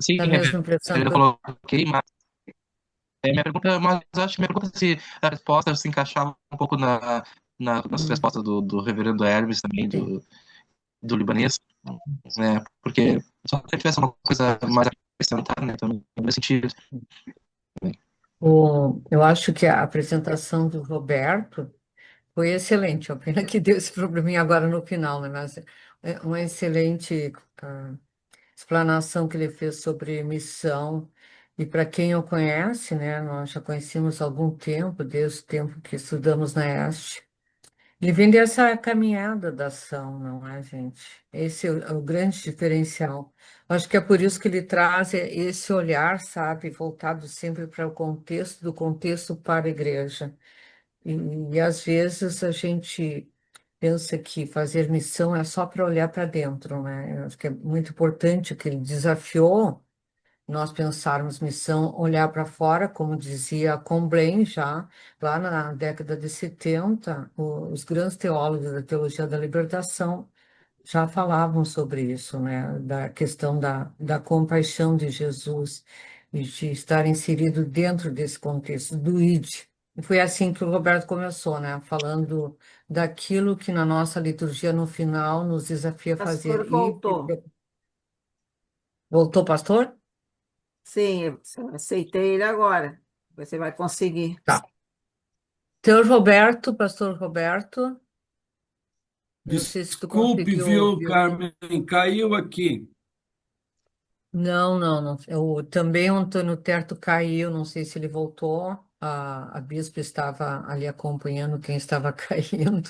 essa mesma impressão eu que eu. coloquei, mas minha pergunta, mas acho que minha pergunta é se a resposta se encaixava um pouco nas Hum, respostas do reverendo Hermes também, sim. do libanês, né? Porque só se tivesse uma coisa mais a acrescentar, né? Também nesse sentido. Eu acho que a apresentação do Roberto foi excelente. A pena que deu esse probleminha agora no final, né? Mas é uma excelente explanação que ele fez sobre missão. E para quem o conhece, né? Nós já conhecemos há algum tempo, desde o tempo que estudamos na EST. Ele vem dessa caminhada da ação, não é, gente? Esse é o grande diferencial. Acho que é por isso que ele traz esse olhar, sabe, voltado sempre para o contexto, do contexto para a igreja. E às vezes a gente pensa que fazer missão é só para olhar para dentro, né? Eu acho que é muito importante que ele desafiou nós pensarmos missão, olhar para fora, como dizia Comblain já, lá na década de 70, os grandes teólogos da teologia da libertação já falavam sobre isso, né, da questão da compaixão de Jesus e de estar inserido dentro desse contexto do ID. E foi assim que o Roberto começou, né, falando daquilo que na nossa liturgia no final nos desafia a Pastor fazer. E voltou. voltou, pastor? Sim, eu aceitei ele agora. Você vai conseguir. Tá. Senhor Roberto, pastor Roberto, não sei se tu Desculpe, conseguiu viu, ouvir. Carmen? Caiu aqui. Não, não, não. Também o Antônio Terto caiu, não sei se ele voltou. A bispa estava ali acompanhando quem estava caindo,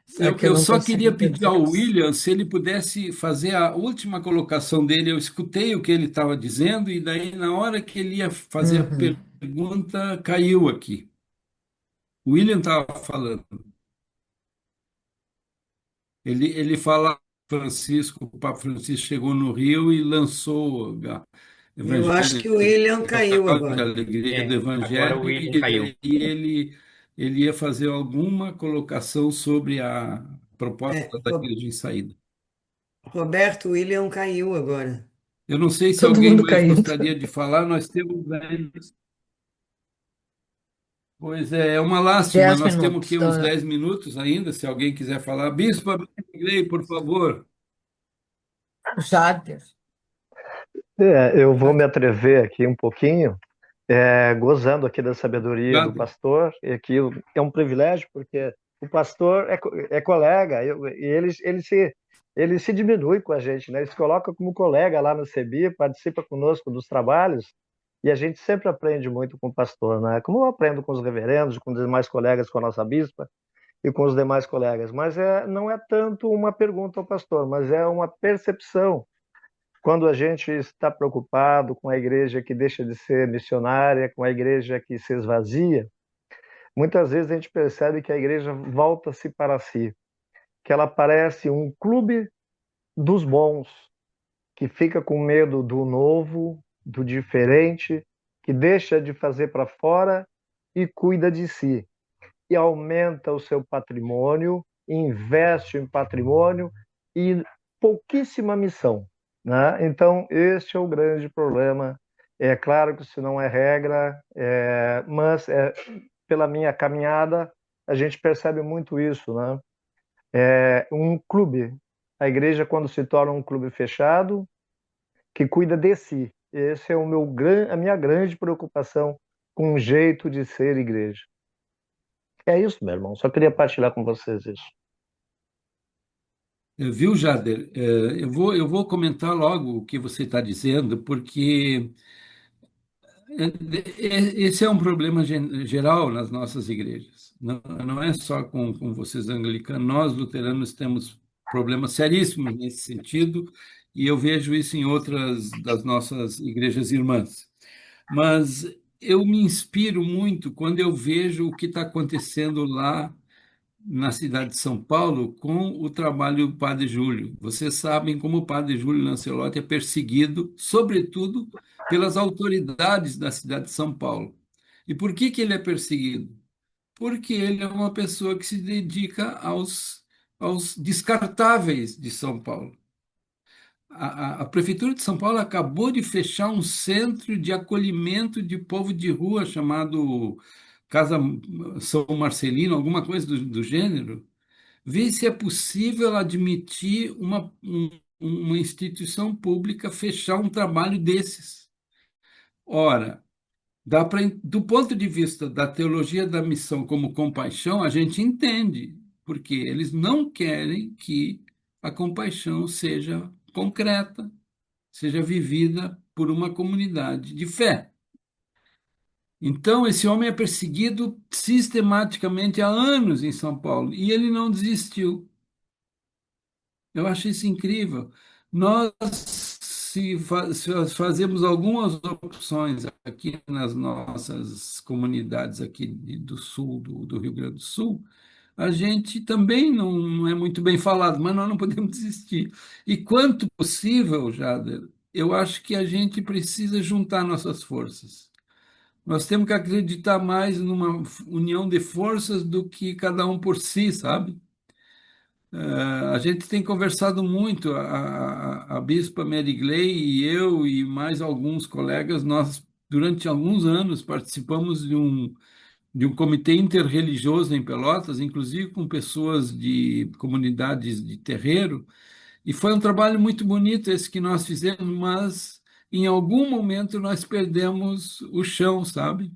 só que eu Eu não só consegui queria ter pedir ao acesso. William se ele pudesse fazer a última colocação dele. Eu escutei o que ele estava dizendo, e daí, na hora que ele ia fazer a Uhum. pergunta, caiu aqui. O William estava falando. Ele fala Francisco, o Papa Francisco chegou no Rio e lançou o Eu acho Evangelho que o William caiu Geral de agora. Alegria do É, agora o Evangelho, William e caiu. daí ele ia fazer alguma colocação sobre a proposta É, da Igreja em Saída. Roberto, o William caiu agora. Eu não sei se Todo alguém mundo mais caindo. gostaria de falar, nós temos ainda. Pois é uma lástima, Dez nós temos minutos. aqui uns 10 minutos ainda, se alguém quiser falar. Bispo Abigail, por favor. Jader. Eu vou me atrever aqui um pouquinho, gozando aqui da sabedoria do Obrigado. pastor, e que é um privilégio, porque o pastor é colega, e ele se diminui com a gente, né? Ele se coloca como colega lá no CEBI, participa conosco dos trabalhos, e a gente sempre aprende muito com o pastor, né? Como eu aprendo com os reverendos, com os demais colegas, com a nossa bispa e com os demais colegas. Mas não é tanto uma pergunta ao pastor, mas é uma percepção quando a gente está preocupado com a igreja que deixa de ser missionária, com a igreja que se esvazia, muitas vezes a gente percebe que a igreja volta-se para si, que ela parece um clube dos bons, que fica com medo do novo, do diferente, que deixa de fazer para fora e cuida de si, e aumenta o seu patrimônio, investe em patrimônio e pouquíssima missão, né? Então, este é o grande problema. É claro que isso não é regra, mas pela minha caminhada, a gente percebe muito isso, né? Um clube, a igreja quando se torna um clube fechado, que cuida de si. Esse é a minha grande preocupação com o jeito de ser igreja. É isso, meu irmão. Só queria partilhar com vocês isso. Viu, Jader? Eu vou comentar logo o que você está dizendo, porque esse é um problema geral nas nossas igrejas. Não, não é só com vocês anglicanos, nós luteranos temos problemas seríssimos nesse sentido, e eu vejo isso em outras das nossas igrejas irmãs. Mas eu me inspiro muito quando eu vejo o que está acontecendo lá na cidade de São Paulo com o trabalho do Padre Júlio. Vocês sabem como o Padre Júlio Lancelotti é perseguido, sobretudo pelas autoridades da cidade de São Paulo. E por que ele é perseguido? Porque ele é uma pessoa que se dedica aos descartáveis de São Paulo. A Prefeitura de São Paulo acabou de fechar um centro de acolhimento de povo de rua chamado Casa São Marcelino, alguma coisa do gênero. Vê se é possível admitir uma instituição pública fechar um trabalho desses. Ora, do ponto de vista da teologia da missão como compaixão, a gente entende, porque eles não querem que a compaixão seja concreta, seja vivida por uma comunidade de fé. Então, esse homem é perseguido sistematicamente há anos em São Paulo e ele não desistiu. Eu acho isso incrível. Nós, se fazemos algumas opções aqui nas nossas comunidades aqui do sul, do Rio Grande do Sul, a gente também não é muito bem falado, mas nós não podemos desistir. E quanto possível, Jader, eu acho que a gente precisa juntar nossas forças. Nós temos que acreditar mais numa união de forças do que cada um por si, sabe? A gente tem conversado muito, a Bispa Mary Gley e eu e mais alguns colegas, nós durante alguns anos participamos de um comitê interreligioso em Pelotas, inclusive com pessoas de comunidades de terreiro, e foi um trabalho muito bonito esse que nós fizemos, mas em algum momento nós perdemos o chão, sabe?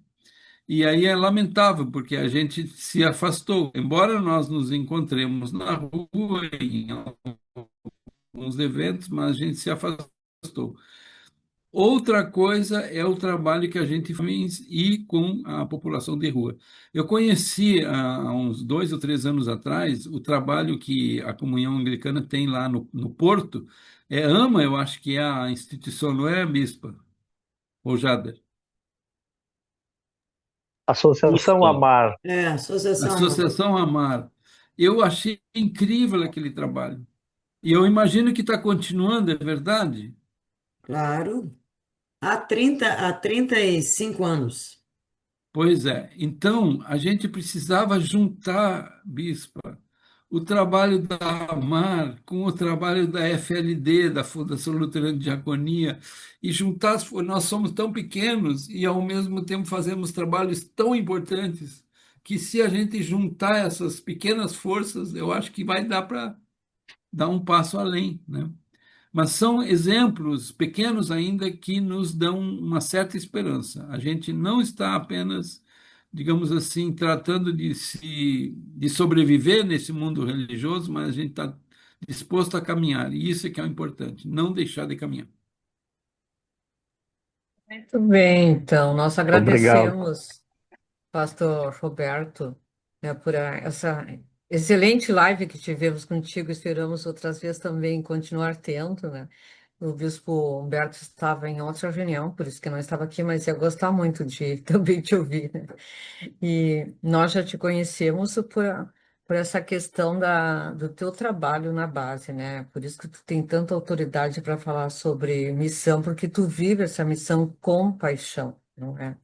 E aí é lamentável, porque a gente se afastou. Embora nós nos encontremos na rua, em alguns eventos, mas a gente se afastou. gostou. Outra coisa é o trabalho que a gente faz e com a população de rua. Eu conheci há uns 2 ou 3 anos atrás o trabalho que a Comunhão Anglicana tem lá no Porto. AMA, eu acho que é a instituição, não é, Bispa? Ou Jader? Associação Isso. Amar. Associação Amor. Associação Amar. Eu achei incrível aquele trabalho. E eu imagino que está continuando, é verdade? Claro. Há 35 anos. Pois é. Então, a gente precisava juntar, Bispa, o trabalho da AMAR com o trabalho da FLD, da Fundação Luterana de Diaconia, e juntar, nós somos tão pequenos e, ao mesmo tempo, fazemos trabalhos tão importantes, que se a gente juntar essas pequenas forças, eu acho que vai dar para dar um passo além, né? Mas são exemplos pequenos ainda que nos dão uma certa esperança. A gente não está apenas, digamos assim, tratando de sobreviver nesse mundo religioso, mas a gente está disposto a caminhar. E isso é que é o importante, não deixar de caminhar. Muito bem, então, nós Obrigado. agradecemos, Pastor Roberto, né, por essa excelente live que tivemos contigo. Esperamos outras vezes também continuar tendo, né? O bispo Humberto estava em outra reunião, por isso que não estava aqui, mas ia gostar muito de também te ouvir, né? E nós já te conhecemos por essa questão do teu trabalho na base, né? Por isso que tu tem tanta autoridade para falar sobre missão, porque tu vive essa missão com paixão, não é?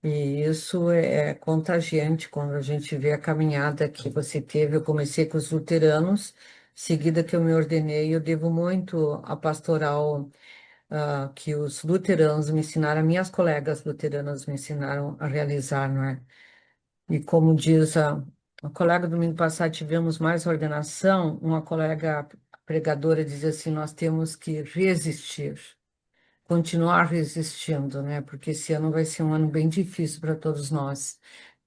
E isso é contagiante quando a gente vê a caminhada que você teve. Eu comecei com os luteranos, seguida que eu me ordenei, eu devo muito à pastoral que os luteranos me ensinaram, minhas colegas luteranas me ensinaram a realizar, não é? E como diz a colega, domingo passado tivemos mais ordenação, uma colega pregadora dizia assim, nós temos que resistir, continuar resistindo, né? Porque esse ano vai ser um ano bem difícil para todos nós.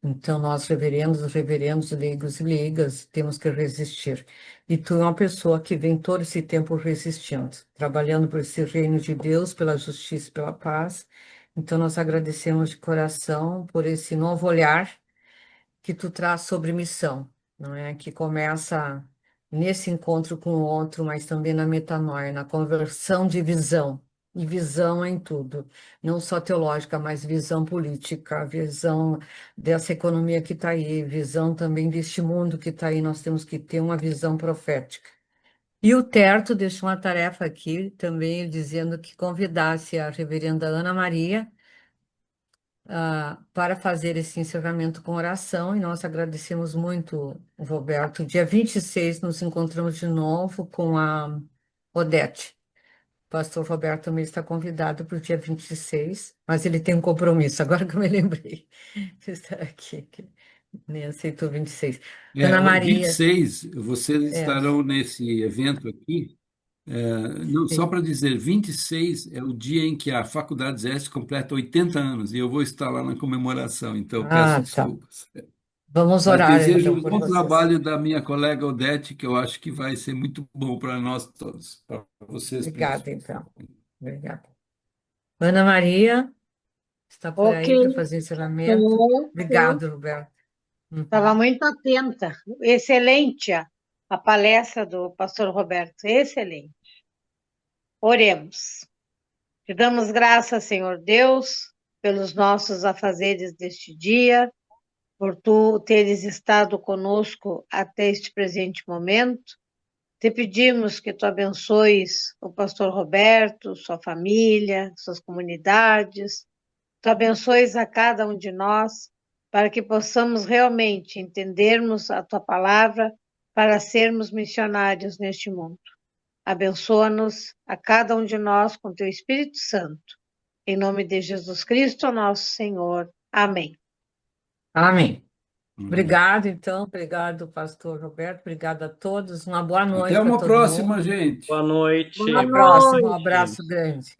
Então, nós, reverendos, leigos e leigas, temos que resistir. E tu é uma pessoa que vem todo esse tempo resistindo, trabalhando por esse reino de Deus, pela justiça e pela paz. Então, nós agradecemos de coração por esse novo olhar que tu traz sobre missão, não é? Que começa nesse encontro com o outro, mas também na metanoia, na conversão de visão. E visão em tudo, não só teológica, mas visão política, visão dessa economia que está aí, visão também deste mundo que está aí. Nós temos que ter uma visão profética. E o Terto deixou uma tarefa aqui também, dizendo que convidasse a reverenda Ana Maria para fazer esse encerramento com oração, e nós agradecemos muito, Roberto. Dia 26 nos encontramos de novo com a Odete. O pastor Roberto também está convidado para o dia 26, mas ele tem um compromisso, agora que eu me lembrei de estar aqui, que nem aceitou 26. Ana O Maria, 26, vocês é, estarão nesse evento aqui. Não, só sim. para dizer, 26 é o dia em que a Faculdade ZES completa 80 anos, e eu vou estar lá na comemoração, então peço Tá. desculpas. Vamos Mas orar desejo então um por bom vocês. trabalho da minha colega Odete, que eu acho que vai ser muito bom para nós todos, para vocês Obrigada, principalmente. então. Obrigada. Ana Maria, está por Ok, aí para fazer encerramento? estou. Obrigado, Roberto. Estava Uhum. muito atenta. Excelente a palestra do pastor Roberto, excelente. Oremos. Te damos graças, Senhor Deus, pelos nossos afazeres deste dia, por tu teres estado conosco até este presente momento. Te pedimos que tu abençoes o pastor Roberto, sua família, suas comunidades. Tu abençoes a cada um de nós, para que possamos realmente entendermos a tua palavra para sermos missionários neste mundo. Abençoa-nos a cada um de nós com teu Espírito Santo. Em nome de Jesus Cristo, nosso Senhor. Amém. Amém. Obrigado, então. Obrigado, pastor Roberto. Obrigado a todos. Uma boa Até noite para uma todo mundo. próxima, gente. Boa noite. Boa Até a próxima. Um noite. abraço grande.